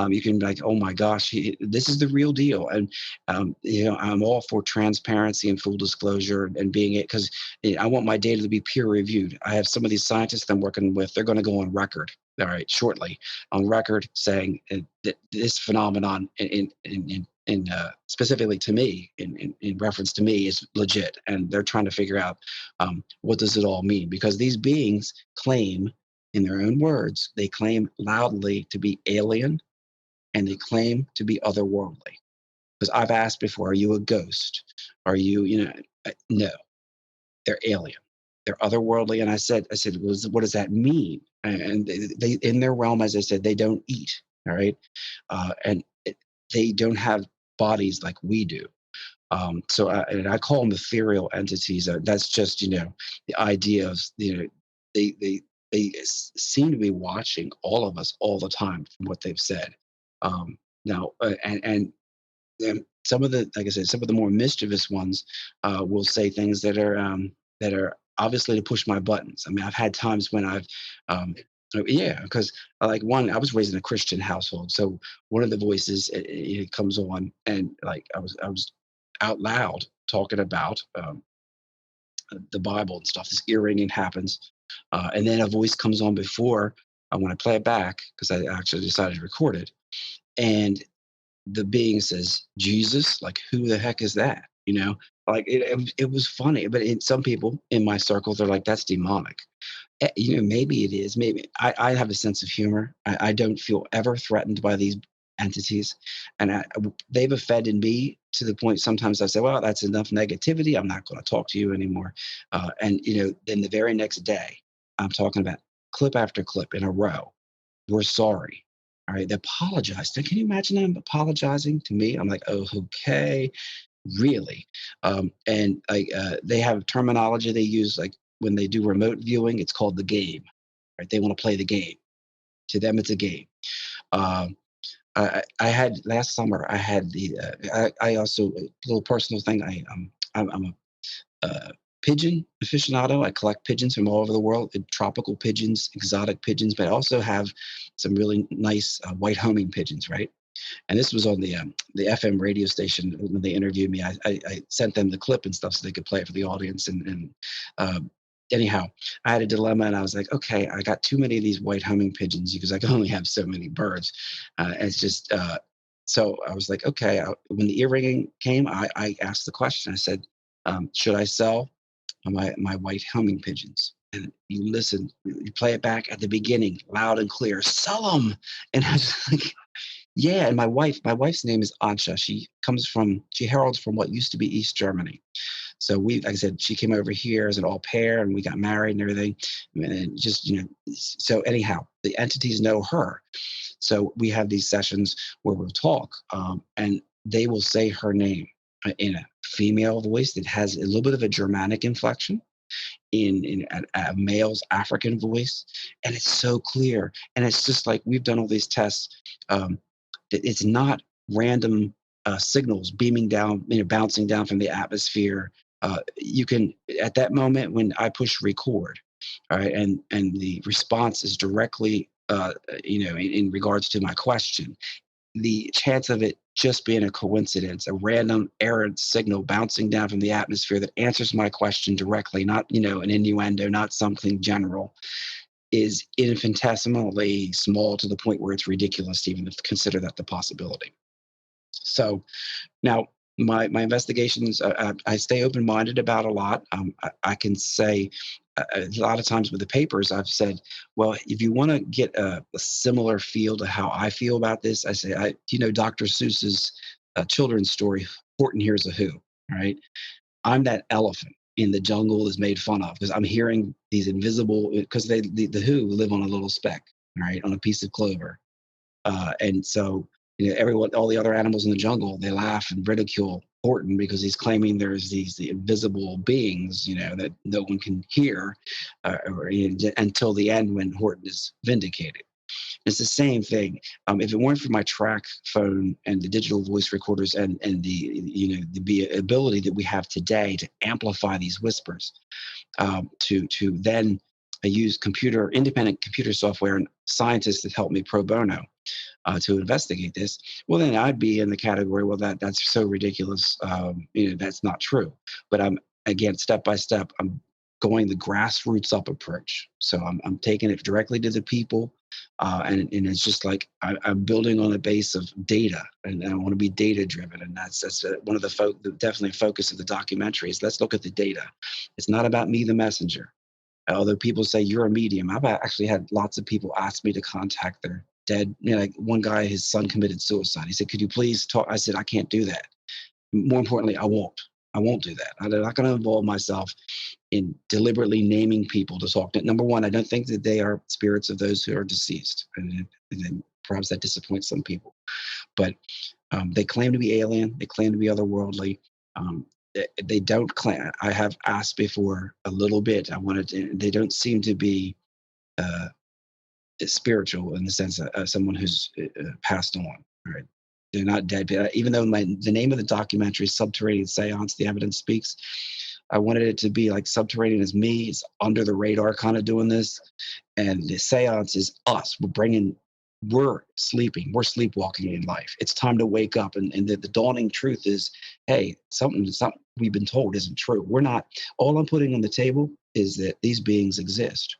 Speaker 3: You can be like, oh my gosh, this is the real deal. And, I'm all for transparency and full disclosure and being it, because I want my data to be peer reviewed. I have some of these scientists that I'm working with, they're going to go on record. All right, shortly on record saying that this phenomenon specifically to me, in reference to me, is legit, and they're trying to figure out what does it all mean, because these beings claim, in their own words, they claim loudly to be alien, and they claim to be otherworldly. Because I've asked before, are you a ghost? Are you, no, they're alien. They're otherworldly, and I said, what does that mean? And they in their realm, as I said, they don't eat. All right, and they don't have bodies like we do. And I call them ethereal entities. That's just the idea of they seem to be watching all of us all the time from what they've said. Now and some of the, like I said, some of the more mischievous ones will say things that are obviously to push my buttons. I mean, I've had times when I've yeah, because like one, I was raised in a Christian household, so one of the voices it comes on, and like I was out loud talking about the Bible and stuff. This ear ringing happens, and then a voice comes on before when I play it back, because I actually decided to record it, and the being says, Jesus, like, who the heck is that? Like it was funny, but some people in my circle, they're like, that's demonic. Maybe it is. Maybe I have a sense of humor. I don't feel ever threatened by these entities, and they've offended me to the point sometimes I say, well, that's enough negativity. I'm not going to talk to you anymore. And then the very next day, I'm talking about clip after clip in a row. We're sorry. All right, they apologized. Can you imagine them apologizing to me? I'm like, oh, okay, really? And they have terminology they use, like when they do remote viewing, it's called the game. Right? They want to play the game. To them, it's a game. Um, I had last summer. I had I also, a little personal thing. I'm a pigeon aficionado. I collect pigeons from all over the world, tropical pigeons, exotic pigeons, but I also have some really nice white homing pigeons, right? And this was on the FM radio station when they interviewed me. I sent them the clip and stuff so they could play it for the audience. And anyhow, I had a dilemma, and I was like, okay, I got too many of these white homing pigeons because I can only have so many birds. It's just so I was like, okay. When the ear ringing came, I asked the question. I said, should I sell my white homing pigeons? And you listen, you play it back at the beginning, loud and clear. Sell them. And I was like, yeah. And my wife's name is Anja. She heralds from what used to be East Germany. So like I said, she came over here as an au pair, and we got married and everything. And just, so anyhow, the entities know her. So we have these sessions where we'll talk, and they will say her name in a female voice that has a little bit of a Germanic inflection, in a male's African voice, and it's so clear. And it's just like we've done all these tests. It's not random signals beaming down, bouncing down from the atmosphere. You can, at that moment when I push record, all right, and the response is directly, in regards to my question, the chance of it just being a coincidence, a random errant signal bouncing down from the atmosphere that answers my question directly, not, an innuendo, not something general, is infinitesimally small to the point where it's ridiculous to even consider that the possibility. So now my investigations, I stay open-minded about a lot. I can say a lot of times with the papers, I've said, well, if you want to get a similar feel to how I feel about this, I say, Dr. Seuss's children's story, Horton Hears a Who, right? I'm that elephant in the jungle is made fun of because I'm hearing these invisible, because the Who live on a little speck, right, on a piece of clover. And so, everyone, all the other animals in the jungle, they laugh and ridicule Horton because he's claiming there's these invisible beings, that no one can hear, until the end when Horton is vindicated. It's the same thing. If it weren't for my track phone and the digital voice recorders and the ability that we have today to amplify these whispers, to then use independent computer software and scientists that help me pro bono to investigate this, well, then I'd be in the category, well, that's so ridiculous. That's not true. But I'm, again, step by step, I'm going the grassroots up approach. So I'm taking it directly to the people. And it's just like I'm building on a base of data, and I want to be data driven. And that's one of the definitely focus of the documentary is let's look at the data. It's not about me, the messenger. Although people say you're a medium, I've actually had lots of people ask me to contact their dead. Like one guy, his son committed suicide. He said, "Could you please talk?" I said, "I can't do that. More importantly, I won't. I won't do that. I'm not going to involve myself in deliberately naming people to talk to. Number one, I don't think that they are spirits of those who are deceased, and then perhaps that disappoints some people. But they claim to be alien. They claim to be otherworldly. They don't claim. I have asked before a little bit. They don't seem to be spiritual in the sense of someone who's passed on. Right? They're not dead. Even though the name of the documentary is Subterranean Seance, the evidence speaks. I wanted it to be like Subterranean is me. It's under the radar kind of doing this. And the seance is us. We're sleeping. We're sleepwalking in life. It's time to wake up. And the dawning truth is, hey, something we've been told isn't true. We're not, all I'm putting on the table is that these beings exist.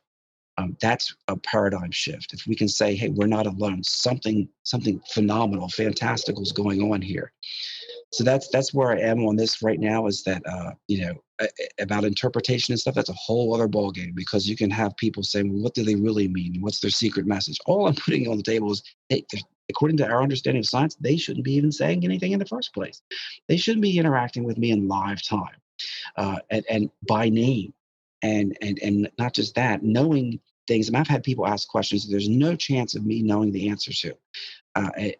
Speaker 3: That's a paradigm shift. If we can say, hey, we're not alone, something phenomenal, fantastical is going on here. So that's where I am on this right now, is that, about interpretation and stuff, that's a whole other ballgame, because you can have people saying, well, what do they really mean? What's their secret message? All I'm putting on the table is, hey, according to our understanding of science, they shouldn't be even saying anything in the first place. They shouldn't be interacting with me in live time, and by name. And not just that, knowing things. And I've had people ask questions that there's no chance of me knowing the answer to,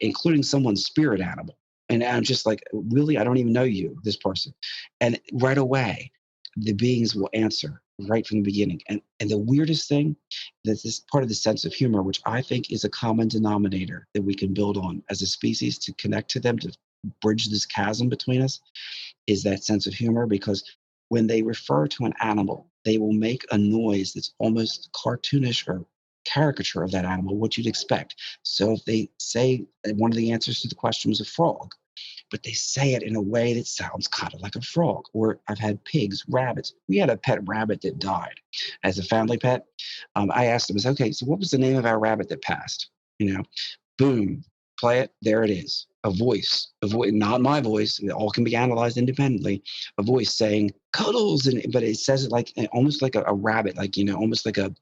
Speaker 3: including someone's spirit animal. And I'm just like, really? I don't even know you, this person. And right away, the beings will answer right from the beginning. And the weirdest thing, that this part of the sense of humor, which I think is a common denominator that we can build on as a species to connect to them, to bridge this chasm between us, is that sense of humor. Because when they refer to an animal, they will make a noise that's almost cartoonish or caricature of that animal, what you'd expect. So if they say one of the answers to the question was a frog, but they say it in a way that sounds kind of like a frog. Or I've had pigs, rabbits. We had a pet rabbit that died as a family pet. I asked them, I said, okay, so what was the name of our rabbit that passed? Boom, play it. There it is. A voice, not my voice. It all can be analyzed independently. A voice saying cuddles, but it says it like almost like a rabbit, like almost like a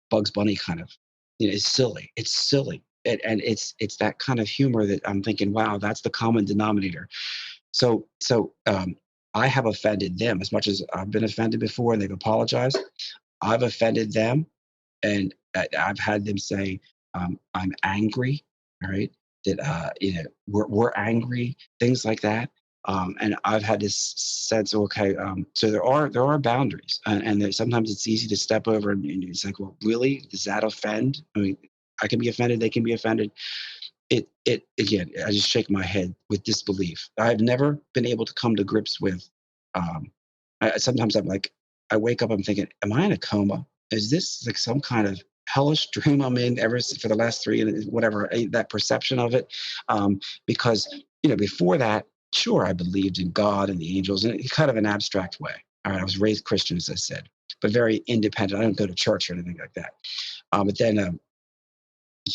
Speaker 3: Bugs Bunny kind of. It's silly. It's silly, and it's that kind of humor that I'm thinking, wow, that's the common denominator. So I have offended them as much as I've been offended before, and they've apologized. I've offended them, and I've had them say, I'm angry. All right. That, we're angry, things like that. And I've had this sense, okay, so there are boundaries, and sometimes it's easy to step over, and it's like, well, really, does that offend? I mean, I can be offended, they can be offended. It again, I just shake my head with disbelief. I've never been able to come to grips with. Sometimes I'm like, I wake up, I'm thinking, am I in a coma? Is this like some kind of hellish dream I'm in ever for the last 3 and whatever, that perception of it? Because before that, sure, I believed in God and the angels in kind of an abstract way. All right, I was raised Christian, as I said, but very independent. I don't go to church or anything like that. But then,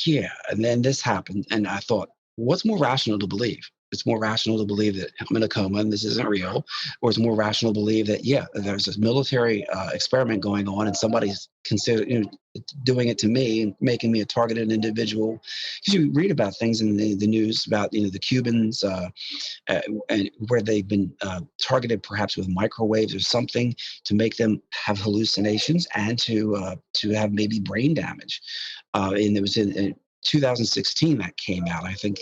Speaker 3: yeah, and then this happened, and I thought, what's more rational to believe? It's more rational to believe that I'm in a coma and this isn't real, or it's more rational to believe that, yeah, there's this military experiment going on, and somebody's considered, doing it to me and making me a targeted individual. Because you read about things in the news about the Cubans and where they've been targeted perhaps with microwaves or something to make them have hallucinations and to have maybe brain damage. And it was in 2016 that came out. I think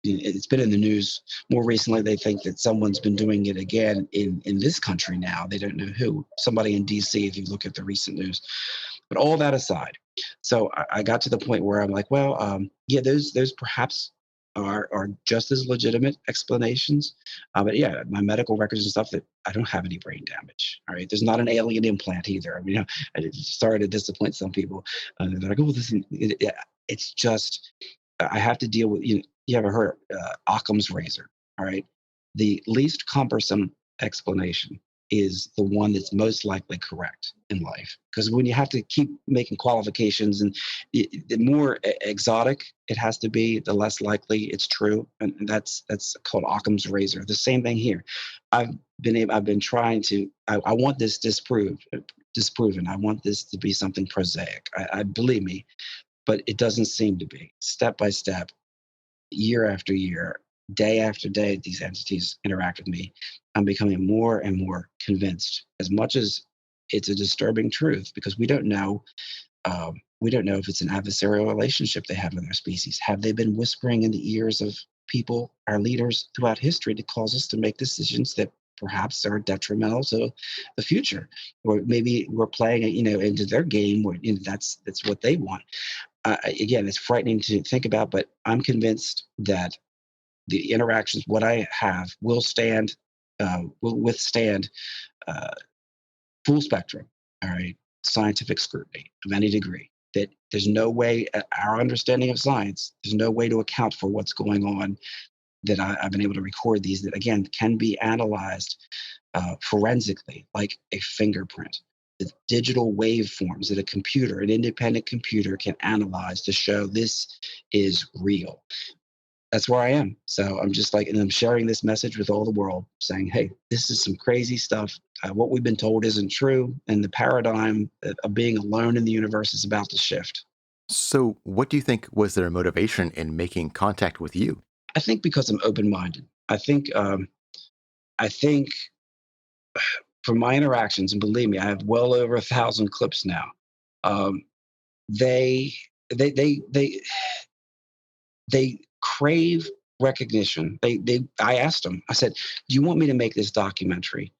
Speaker 3: it's been in the news more recently. They think that someone's been doing it again in this country now. They don't know who. Somebody in DC, if you look at the recent news. But all that aside, so I got to the point where I'm like, well, yeah, those perhaps are just as legitimate explanations. But yeah, my medical records and stuff, that I don't have any brain damage. All right, there's not an alien implant either. I mean, sorry to disappoint some people. They're like, oh, it's just I have to deal with. You ever heard Occam's razor? All right, the least cumbersome explanation is the one that's most likely correct in life. Because when you have to keep making qualifications, and the more exotic it has to be, the less likely it's true. And that's called Occam's razor. The same thing here. I've been trying to. I want this disproven. I want this to be something prosaic. I believe me, but it doesn't seem to be. Step by step, year after year, day after day, these entities interact with me. I'm becoming more and more convinced, as much as it's a disturbing truth, because we don't know. We don't know if it's an adversarial relationship they have with their species. Have they been whispering in the ears of people, our leaders throughout history, to cause us to make decisions that perhaps are detrimental to the future? Or maybe we're playing, into their game where that's what they want. Again, it's frightening to think about, but I'm convinced that the interactions, what I have, will withstand full spectrum, all right, scientific scrutiny of any degree. That there's no way, our understanding of science, there's no way to account for what's going on. That I've been able to record these that, again, can be analyzed forensically, like a fingerprint. The digital waveforms that an independent computer can analyze to show this is real. That's where I am. So I'm just and I'm sharing this message with all the world, saying, hey, this is some crazy stuff. What we've been told isn't true. And the paradigm of being alone in the universe is about to shift.
Speaker 1: So what do you think was their motivation in making contact with you?
Speaker 3: I think because I'm open-minded. I think from my interactions, and believe me, I have well over 1,000 clips now. They crave recognition. I asked them, I said, do you want me to make this documentary?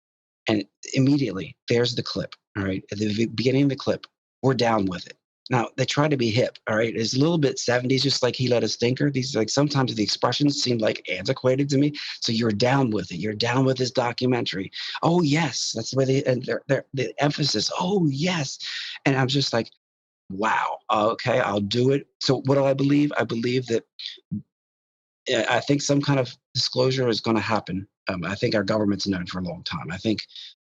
Speaker 3: And immediately there's the clip. All right. At the beginning of the clip, we're down with it. Now they try to be hip. All right. It's a little bit 70s, just like he let a stinker. These, sometimes the expressions seem like antiquated to me. So you're down with it. You're down with this documentary. Oh yes. That's where the emphasis. Oh yes. And I'm just like, wow. Okay. I'll do it. So what do I believe? I believe that I think some kind of disclosure is going to happen. I think our government's known for a long time. I think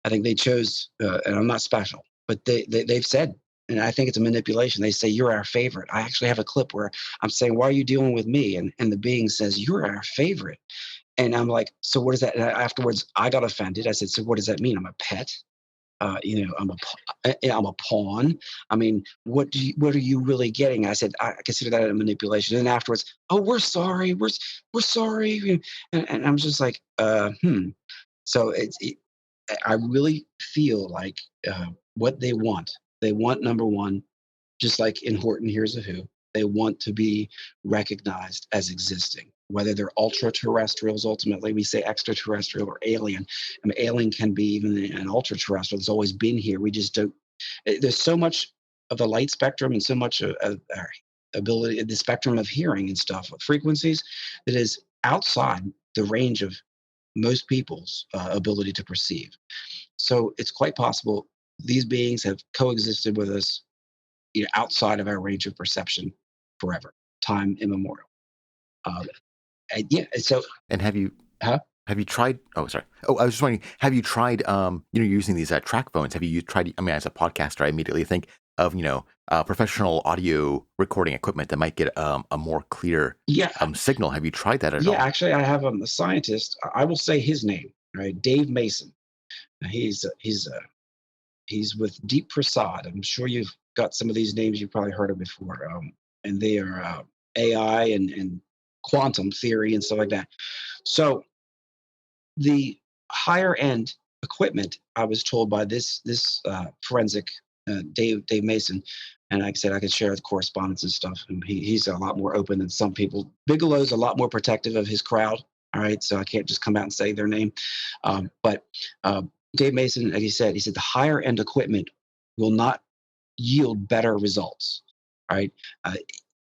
Speaker 3: they chose, and I'm not special, but they've said, and I think it's a manipulation. They say, you're our favorite. I actually have a clip where I'm saying, why are you dealing with me? And the being says, you're our favorite. And I'm like, so what is that? And afterwards, I got offended. I said, so what does that mean? I'm a pet? I'm a pawn. I mean, what are you really getting? I said, I consider that a manipulation. And afterwards, oh, we're sorry. We're sorry. And I'm just like, So I really feel like what they want, number one, just like in Horton Hears a Who, they want to be recognized as existing, whether they're ultra terrestrials. Ultimately, we say extraterrestrial or alien. I mean, alien can be even an ultra terrestrial. It's always been here. We just don't. There's so much of the light spectrum and so much of our ability, the spectrum of hearing and stuff, of frequencies, that is outside the range of most people's ability to perceive. So it's quite possible these beings have coexisted with us, outside of our range of perception forever, time immemorial. Yeah. So,
Speaker 1: And have you
Speaker 3: huh?
Speaker 1: have you tried? Oh, sorry. Oh, I was just wondering. Have you tried? Using these track phones. Have you tried? I mean, as a podcaster, I immediately think of professional audio recording equipment that might get a more clear signal. Have you tried that at all?
Speaker 3: Yeah, actually, I have a scientist. I will say his name. Right, Dave Mason. He's with Deep Prasad. I'm sure you've got some of these names you've probably heard of before, and they are AI and quantum theory and stuff like that. So the higher end equipment, I was told by this forensic Dave Mason, and like I said, I could share the correspondence and stuff. And he's a lot more open than some people. Bigelow's a lot more protective of his crowd. All right, so I can't just come out and say their name. But Dave Mason, like he said the higher end equipment will not yield better results. All right,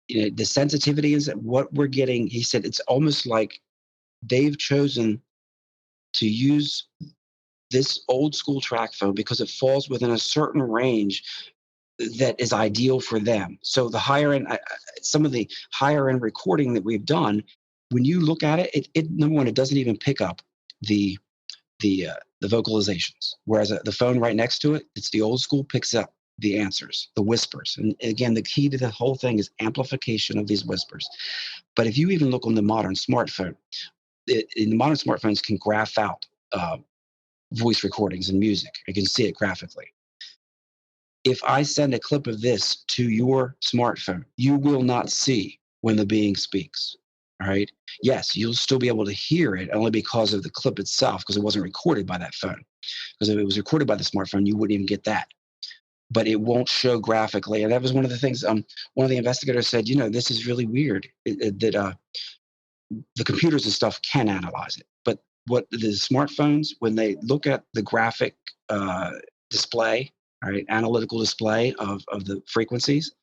Speaker 3: the sensitivity is what we're getting. He said it's almost like they've chosen to use this old school track phone because it falls within a certain range that is ideal for them. So the higher end, some of the higher end recording that we've done, when you look at it, it number one, it doesn't even pick up the vocalizations. Whereas the phone right next to it, it's the old school, picks up the answers, the whispers. And again, the key to the whole thing is amplification of these whispers. But if you even look on the modern smartphone, in the modern smartphones can graph out voice recordings and music. You can see it graphically. If I send a clip of this to your smartphone, you will not see when the being speaks. All right. Yes, you'll still be able to hear it only because of the clip itself, because it wasn't recorded by that phone. Because if it was recorded by the smartphone, you wouldn't even get that. But it won't show graphically. And that was one of the things one of the investigators said, this is really weird that the computers and stuff can analyze it. But what the smartphones, when they look at the graphic display, all right, analytical display of the frequencies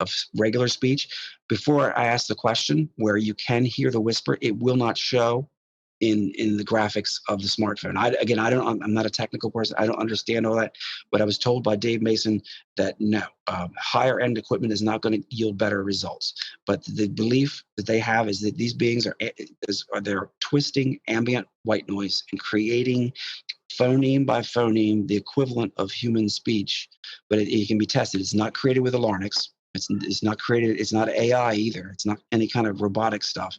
Speaker 3: of regular speech, before I ask the question where you can hear the whisper, it will not show in the graphics of the smartphone. I'm not a technical person. I don't understand all that, but I was told by Dave Mason that no, higher end equipment is not going to yield better results. But the belief that they have is that these beings they're twisting ambient white noise and creating phoneme by phoneme the equivalent of human speech, but it can be tested. It's not created with a larynx. It's not created. It's not AI either. It's not any kind of robotic stuff.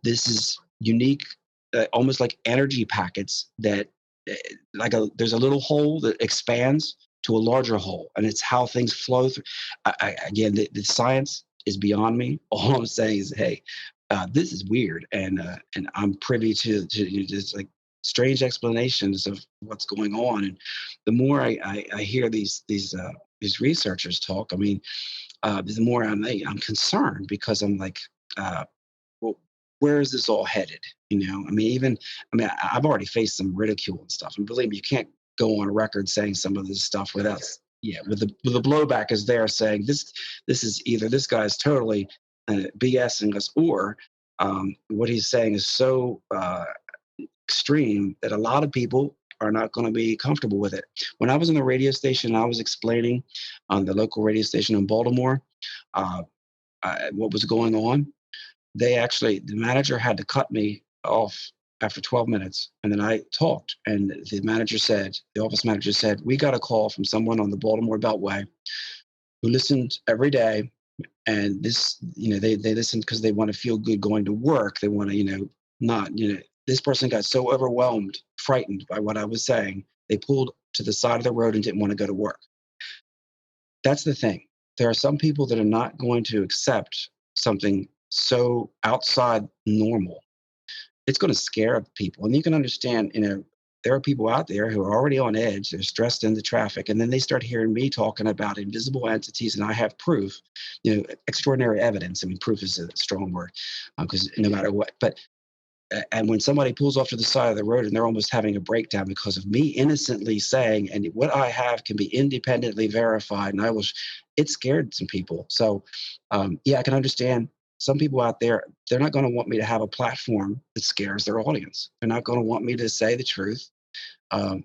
Speaker 3: This is unique, almost like energy packets that, there's a little hole that expands to a larger hole, and it's how things flow through. Again, the science is beyond me. All I'm saying is, hey, this is weird, and I'm privy to just like strange explanations of what's going on. And the more I hear these researchers talk, the more I'm concerned, because I'm like, well, where is this all headed? I've already faced some ridicule and stuff, and believe me, you can't go on record saying some of this stuff without, with the blowback is there saying this is either this guy's totally BSing us, or what he's saying is so extreme that a lot of people are not going to be comfortable with it. When I was on the radio station, I was explaining on the local radio station in Baltimore what was going on. The manager had to cut me off after 12 minutes. And then I talked, and the office manager said, we got a call from someone on the Baltimore Beltway who listened every day. And this, they listen because they want to feel good going to work. They want to, this person got so overwhelmed, frightened by what I was saying, they pulled to the side of the road and didn't want to go to work. That's the thing. There are some people that are not going to accept something so outside normal. It's going to scare people. And you can understand, there are people out there who are already on edge. They're stressed into traffic. And then they start hearing me talking about invisible entities, and I have proof, extraordinary evidence. Proof is a strong word, because no matter what. And when somebody pulls off to the side of the road and they're almost having a breakdown because of me innocently saying, and what I have can be independently verified, and it scared some people. So, I can understand some people out there, they're not going to want me to have a platform that scares their audience. They're not going to want me to say the truth. And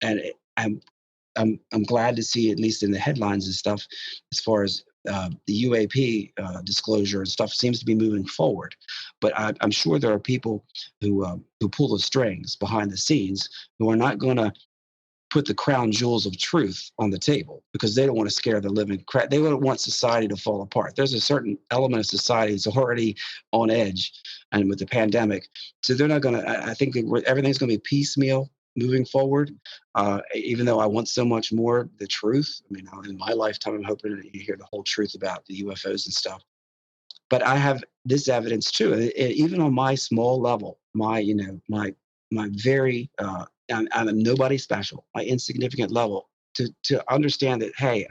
Speaker 3: I'm glad to see, at least in the headlines and stuff, as far as the UAP disclosure and stuff seems to be moving forward. But I'm sure there are people who pull the strings behind the scenes who are not going to put the crown jewels of truth on the table, because they don't want to scare the living crap. They don't want society to fall apart. There's a certain element of society that's already on edge, and with the pandemic, so they're not going to. I think everything's going to be piecemeal. moving forward. Even though I want so much more, the truth. I mean, in my lifetime, I'm hoping that you hear the whole truth about the UFOs and stuff. But I have this evidence too, even on my small level, my very, I'm a nobody special, my insignificant level, to understand that, hey,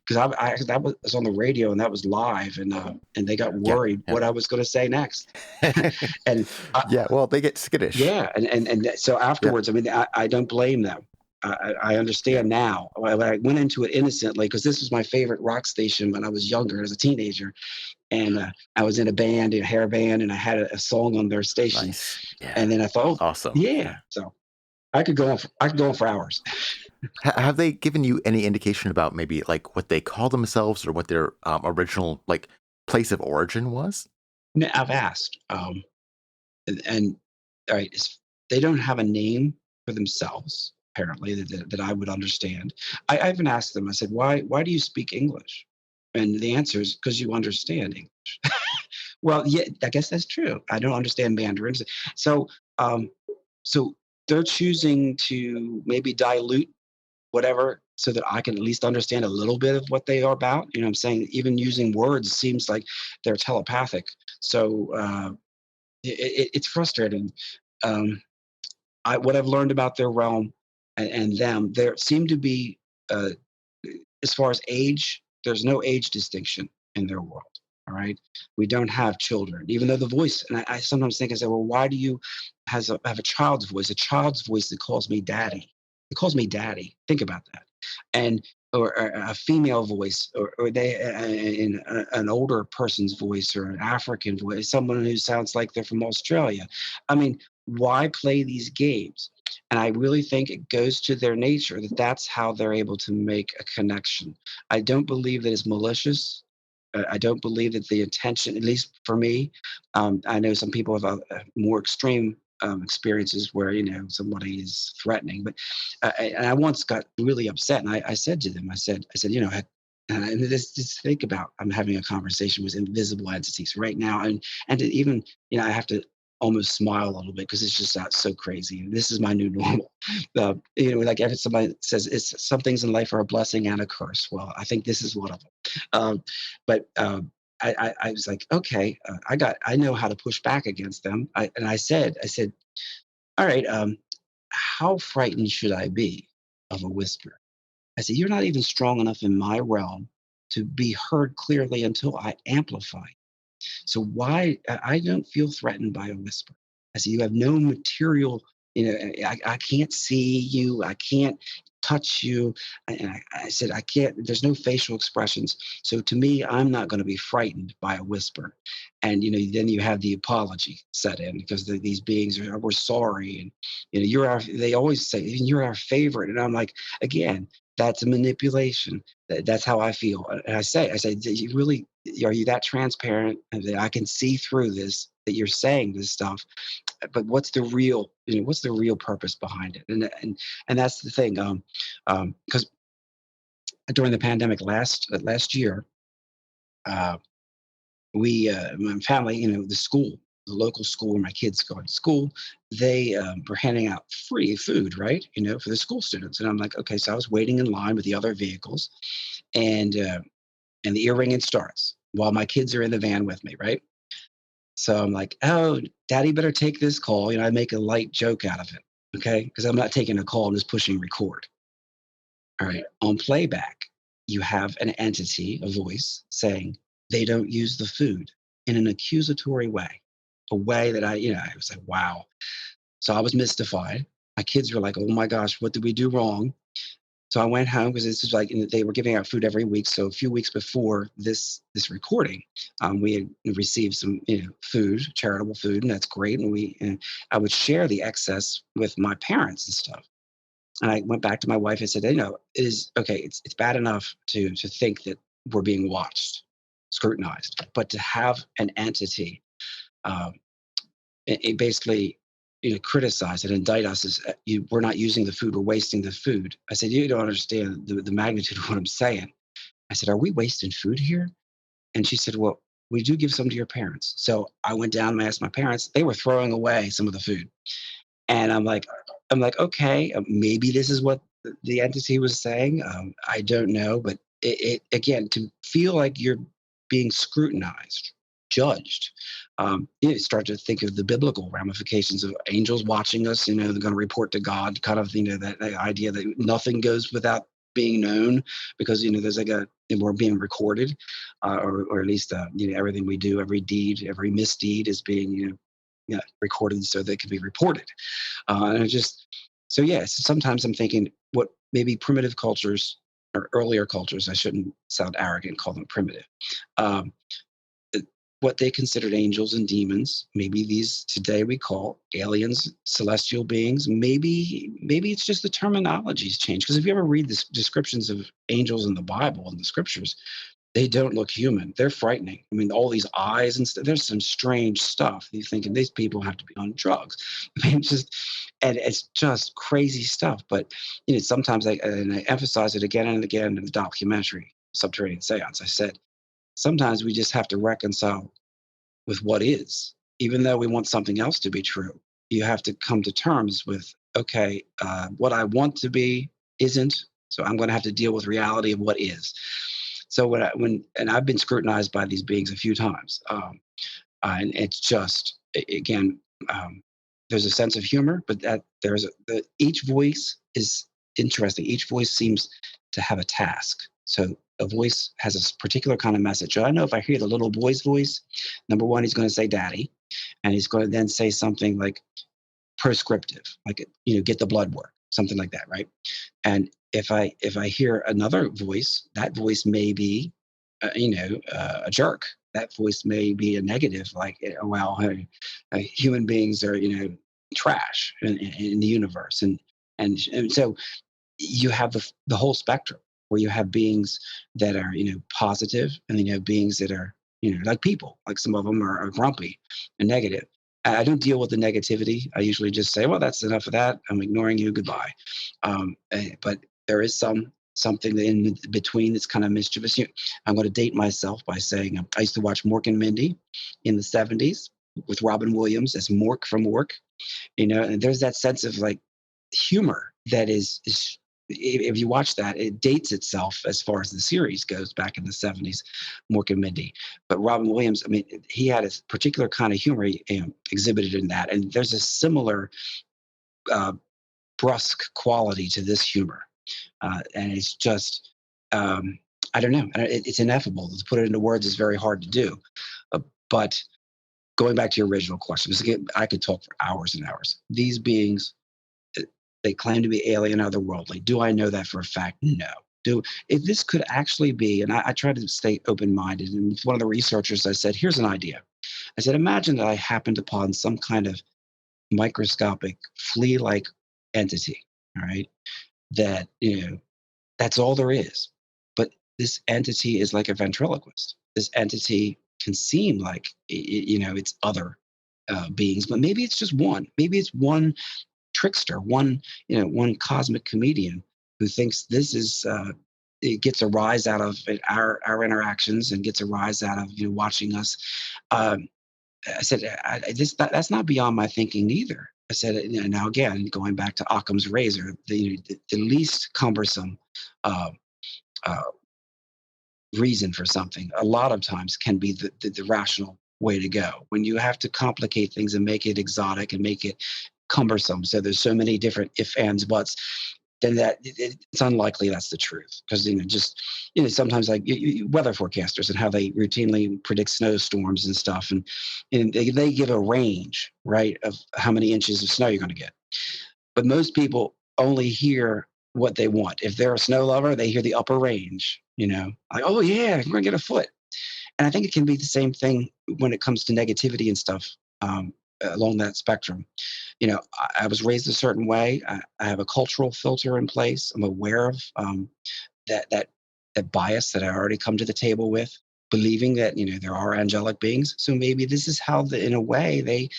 Speaker 3: because that was on the radio and that was live, and they got worried what I was going to say next, and
Speaker 1: yeah, well, they get skittish.
Speaker 3: yeah, and so afterwards, I mean, I don't blame them. I understand now. I went into it innocently because this was my favorite rock station when I was younger, as a teenager, and I was in a band, a hair band, and I had a song on their station.
Speaker 1: Nice. Yeah.
Speaker 3: And then I thought,
Speaker 1: awesome.
Speaker 3: Yeah. So I could go on for hours.
Speaker 1: Have they given you any indication about maybe like what they call themselves or what their original like place of origin was?
Speaker 3: I've asked, and all right, they don't have a name for themselves. Apparently, that I would understand. I even asked them. I said, "Why do you speak English?" And the answer is because you understand English. Well, yeah, I guess that's true. I don't understand Mandarin, so so they're choosing to maybe dilute whatever so that I can at least understand a little bit of what they are about. You know what I'm saying? Even using words seems like they're telepathic. So it's frustrating. Um, what I've learned about their realm and them, there seem to be, uh, as far as age, there's no age distinction in their world. All right, we don't have children, even though the voice. And I sometimes think, I say, well, why do you have a child's voice? A child's voice that calls me daddy. It calls me daddy. Think about that. And or a female voice, or they in an older person's voice, or an African voice, someone who sounds like they're from Australia. I mean, why play these games? And I really think it goes to their nature that that's how they're able to make a connection. I don't believe that it's malicious. I don't believe that the intention, at least for me, I know some people have more extreme experiences where somebody is threatening. But and I once got really upset, and I said to them, I said, and this just think about, I'm having a conversation with invisible entities right now, and to even I have to almost smile a little bit because it's just so crazy. This is my new normal. Like if somebody says some things in life are a blessing and a curse. Well, I think this is one of them. But I was like, okay, I know how to push back against them. I said, all right, how frightened should I be of a whisper? I said, you're not even strong enough in my realm to be heard clearly until I amplify. So why I don't feel threatened by a whisper. I said, you have no material, I can't see you, I can't touch you. And I said, I can't, there's no facial expressions. So to me, I'm not going to be frightened by a whisper. And, then you have the apology set in because these beings we're sorry. And, they always say, you're our favorite. And I'm like, again, that's a manipulation. That's how I feel. And I say, you really, are you that transparent and that I can see through this, that you're saying this stuff? But what's the real purpose behind it? And that's the thing. Because during the pandemic last year, my family, the local school where my kids go to school, they were handing out free food, right? For the school students. And I'm like, okay, so I was waiting in line with the other vehicles, and the ear ringing starts while my kids are in the van with me, right? So I'm like, oh, daddy better take this call. I make a light joke out of it, okay? Because I'm not taking a call, I'm just pushing record. All right. On playback, you have an entity, a voice, saying they don't use the food in an accusatory way, a way that I was like, wow. So I was mystified. My kids were like, oh my gosh, what did we do wrong? So I went home because this is like they were giving out food every week. So a few weeks before this recording, we had received some food, charitable food, and that's great. And I would share the excess with my parents and stuff. And I went back to my wife and said, it is okay. It's bad enough to think that we're being watched, scrutinized, but to have an entity, um, it basically criticize and indict us as we're not using the food, we're wasting the food. I said, you don't understand the magnitude of what I'm saying. I said, are we wasting food here? And she said, well, we do give some to your parents. So I went down and I asked my parents. They were throwing away some of the food. And I'm like, I'm like, okay, maybe this is what the entity was saying. I don't know, but it again, to feel like you're being scrutinized, judged. You start to think of the biblical ramifications of angels watching us. They're going to report to God. Kind of, that idea that nothing goes without being known, because there's like we're being recorded, or at least everything we do, every deed, every misdeed is being yeah, recorded so they can be reported. And it just, so yes, sometimes I'm thinking what maybe primitive cultures or earlier cultures, I shouldn't sound arrogant, call them primitive, um, what they considered angels and demons, maybe these today we call aliens, celestial beings. Maybe it's just the terminology's changed. Because if you ever read the descriptions of angels in the Bible and the scriptures, they don't look human. They're frightening. I mean, all these eyes and stuff. There's some strange stuff. You're thinking these people have to be on drugs. I mean, and it's just crazy stuff. But sometimes I emphasize it again and again in the documentary Subterranean Seance. I said sometimes we just have to reconcile with what is, even though we want something else to be true. You have to come to terms with, okay, what I want to be isn't. So I'm going to have to deal with reality of what is. So and I've been scrutinized by these beings a few times, and it's just again, there's a sense of humor, but that each voice is interesting. Each voice seems to have a task. So a voice has a particular kind of message. So I know if I hear the little boy's voice, number one, he's going to say "daddy," and he's going to then say something like prescriptive, like get the blood work, something like that, right? And if I hear another voice, that voice may be, a jerk. That voice may be a negative, like, well, hey, human beings are, trash in the universe, and so you have the whole spectrum where you have beings that are, positive, and then you have beings that are, like people, like some of them are grumpy and negative. I don't deal with the negativity. I usually just say, well, that's enough of that. I'm ignoring you. Goodbye. But there is something in between that's kind of mischievous. I'm going to date myself by saying I used to watch Mork and Mindy in the 70s with Robin Williams as Mork from Mork. And there's that sense of like humor that is if you watch that, it dates itself as far as the series goes back in the 70s, Mork and Mindy. But Robin Williams, I mean, he had a particular kind of humor he exhibited in that. And there's a similar uh, brusque quality to this humor. And it's just, I don't know, it's ineffable. To put it into words is very hard to do. But going back to your original question, because again, I could talk for hours and hours. These beings, they claim to be alien, otherworldly. Do I know that for a fact? No. If this could actually be, and I try to stay open-minded, and one of the researchers, I said, here's an idea. I said, imagine that I happened upon some kind of microscopic flea-like entity, all right, that, that's all there is. But this entity is like a ventriloquist. This entity can seem like, it's other beings, but maybe it's just one. Maybe it's one trickster, one cosmic comedian who thinks this is it gets a rise out of our interactions and gets a rise out of watching us. Um, I said that's not beyond my thinking either. I said now again going back to Occam's razor, the least cumbersome uh, uh, reason for something a lot of times can be the rational way to go. When you have to complicate things and make it exotic and make it cumbersome, so there's so many different if, ands, buts, then it's unlikely that's the truth. Because just sometimes like weather forecasters and how they routinely predict snowstorms and stuff, and they give a range, right, of how many inches of snow you're going to get. But most people only hear what they want. If they're a snow lover, they hear the upper range, like, oh yeah, we're gonna get a foot. And I think it can be the same thing when it comes to negativity and stuff, along that spectrum. I was raised a certain way. I have a cultural filter in place. I'm aware of that bias that I already come to the table with, believing that there are angelic beings. So maybe this is how, in a way, they,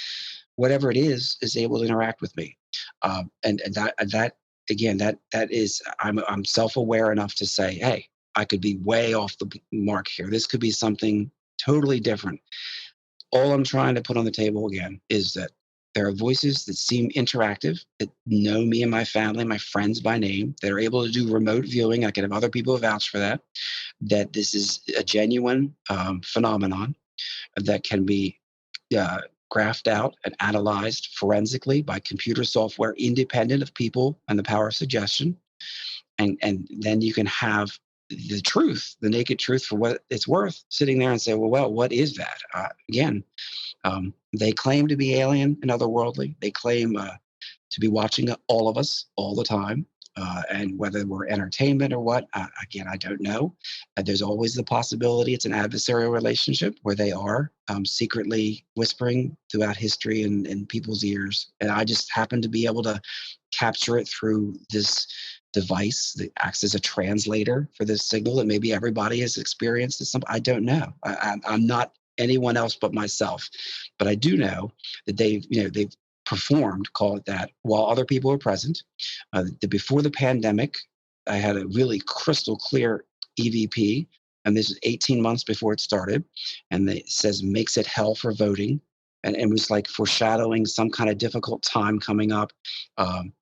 Speaker 3: whatever it is able to interact with me. And that again, that is, I'm self-aware enough to say, hey, I could be way off the mark here. This could be something totally different. All I'm trying to put on the table again is that There are voices that seem interactive, that know me and my family, my friends by name, that are able to do remote viewing. I can have other people vouch for that, that this is a genuine phenomenon that can be uh, graphed out and analyzed forensically by computer software independent of people and the power of suggestion. And then you can have the truth, the naked truth for what it's worth, sitting there and say, well, what is that? Again, they claim to be alien and otherworldly. They claim to be watching all of us all the time. And whether we're entertainment or what, again, I don't know. There's always the possibility it's an adversarial relationship where they are secretly whispering throughout history in people's ears. And I just happen to be able to capture it through this device that acts as a translator for this signal that maybe everybody has experienced at some. I don't know. I'm not anyone else but myself, but I do know that they've performed, call it that, while other people are present. Before the pandemic, I had a really crystal clear EVP, and this is 18 months before it started, and it says makes it hell for voting, and it was like foreshadowing some kind of difficult time coming up. Um,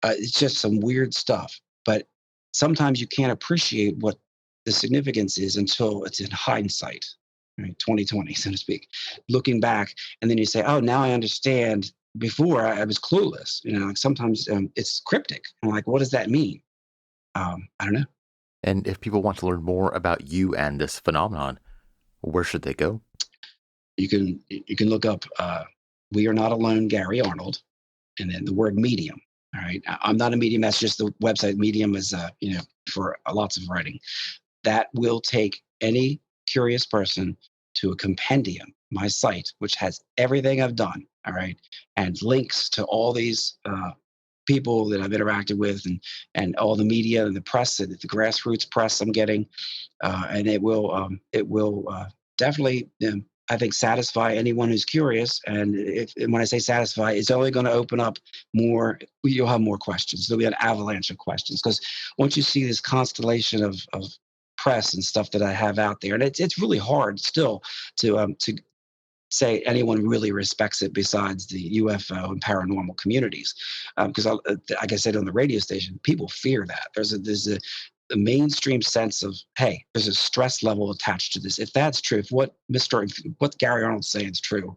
Speaker 3: it's just some weird stuff, but sometimes you can't appreciate what the significance is until it's in hindsight, right? 2020, so to speak, looking back, and then you say, oh, now I understand. Before I was clueless, like sometimes it's cryptic. I'm like, what does that mean? I don't know.
Speaker 1: And if people want to learn more about you and this phenomenon, where should they go?
Speaker 3: You can look up "We Are Not Alone," Gary Arnold, and then the word medium. All right, I'm not a medium. That's just the website. Medium is for lots of writing. That will take any curious person to a compendium, my site, which has everything I've done. All right, and links to all these people that I've interacted with, and all the media and the press, the grassroots press I'm getting, and it will definitely. I think satisfy anyone who's curious, and when I say satisfy, it's only going to open up more. You'll have more questions. There'll be an avalanche of questions because once you see this constellation of press and stuff that I have out there, and it's really hard still to say anyone really respects it besides the UFO and paranormal communities, because like I said on the radio station, people fear that the mainstream sense of, hey, there's a stress level attached to this. If that's true, if what Gary Arnold's saying is true,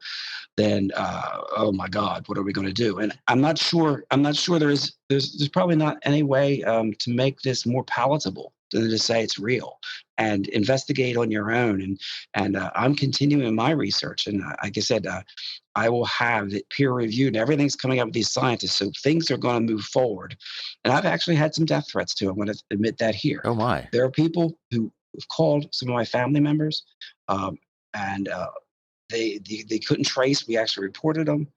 Speaker 3: then oh my God, what are we going to do? And I'm not sure. There's probably not any way to make this more palatable than to say it's real and investigate on your own. And I'm continuing my research. And like I said, I will have it peer reviewed and everything's coming up with these scientists. So things are going to move forward. And I've actually had some death threats too. I'm going to admit that here.
Speaker 1: Oh my.
Speaker 3: There are people who've called some of my family members, and they couldn't trace. We actually reported them,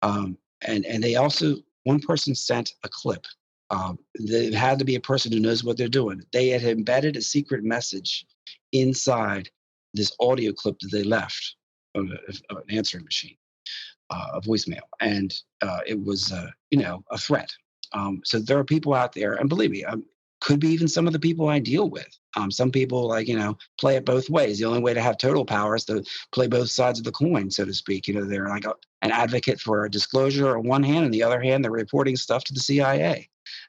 Speaker 3: and they also, one person sent a clip. It had to be a person who knows what they're doing. They had embedded a secret message inside this audio clip that they left on an answering machine, a voicemail, and it was a threat. So there are people out there, and believe me, could be even some of the people I deal with. Some people play it both ways. The only way to have total power is to play both sides of the coin, so to speak. They're like an advocate for a disclosure on one hand, and the other hand, they're reporting stuff to the CIA.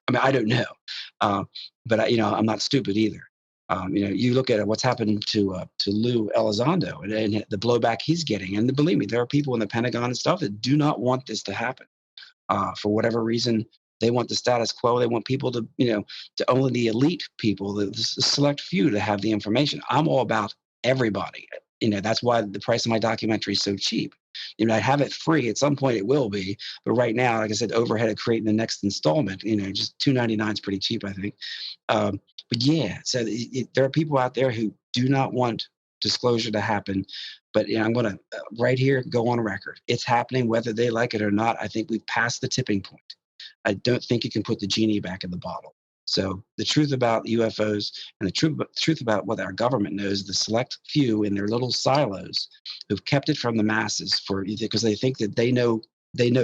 Speaker 3: I mean, I don't know, but I'm not stupid either. You look at what's happened to Lou Elizondo and the blowback he's getting, and believe me, there are people in the Pentagon and stuff that do not want this to happen for whatever reason. They want the status quo. They want people to only the elite people, the select few, to have the information. I'm all about everybody. That's why the price of my documentary is so cheap. I have it free. At some point it will be, but right now, like I said, overhead of creating the next installment, just $2.99 is pretty cheap, I think. But yeah, so there are people out there who do not want disclosure to happen. But I'm going to right here go on record. It's happening whether they like it or not. I think we've passed the tipping point. I don't think you can put the genie back in the bottle. So the truth about UFOs and the truth about what our government knows, the select few in their little silos who've kept it from the masses because they think that they know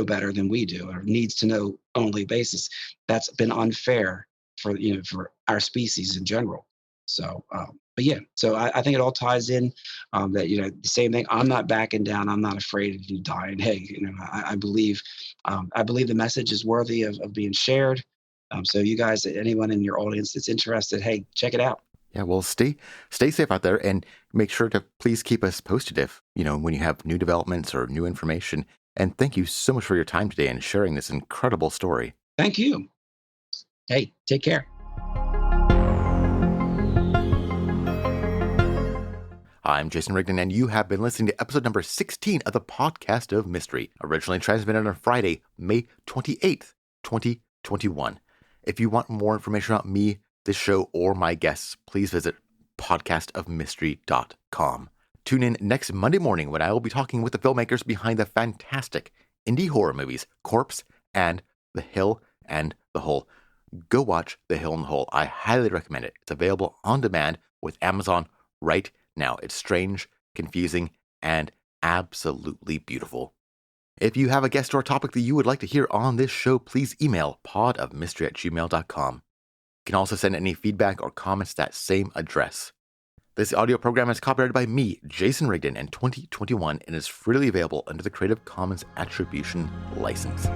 Speaker 3: better than we do, or needs to know only basis. That's been unfair for our species in general. So, but yeah, so I think it all ties in, that, the same thing. I'm not backing down. I'm not afraid of you dying. Hey, I believe the message is worthy of being shared. So you guys, anyone in your audience that's interested, hey, check it out.
Speaker 1: Yeah, well, stay safe out there, and make sure to please keep us posted if, when you have new developments or new information. And thank you so much for your time today and sharing this incredible story.
Speaker 3: Thank you. Hey, take care.
Speaker 1: I'm Jason Rigdon, and you have been listening to episode number 16 of the Podcast of Mystery, originally transmitted on Friday, May 28th, 2021. If you want more information about me, this show, or my guests, please visit podcastofmystery.com. Tune in next Monday morning when I will be talking with the filmmakers behind the fantastic indie horror movies Corpse and The Hill and the Hole. Go watch The Hill and the Hole. I highly recommend it. It's available on demand with Amazon right now. It's strange, confusing, and absolutely beautiful. If you have a guest or topic that you would like to hear on this show, please email podofmystery@gmail.com. You can also send any feedback or comments to that same address. This audio program is copyrighted by me, Jason Rigdon, in 2021 and is freely available under the Creative Commons Attribution License.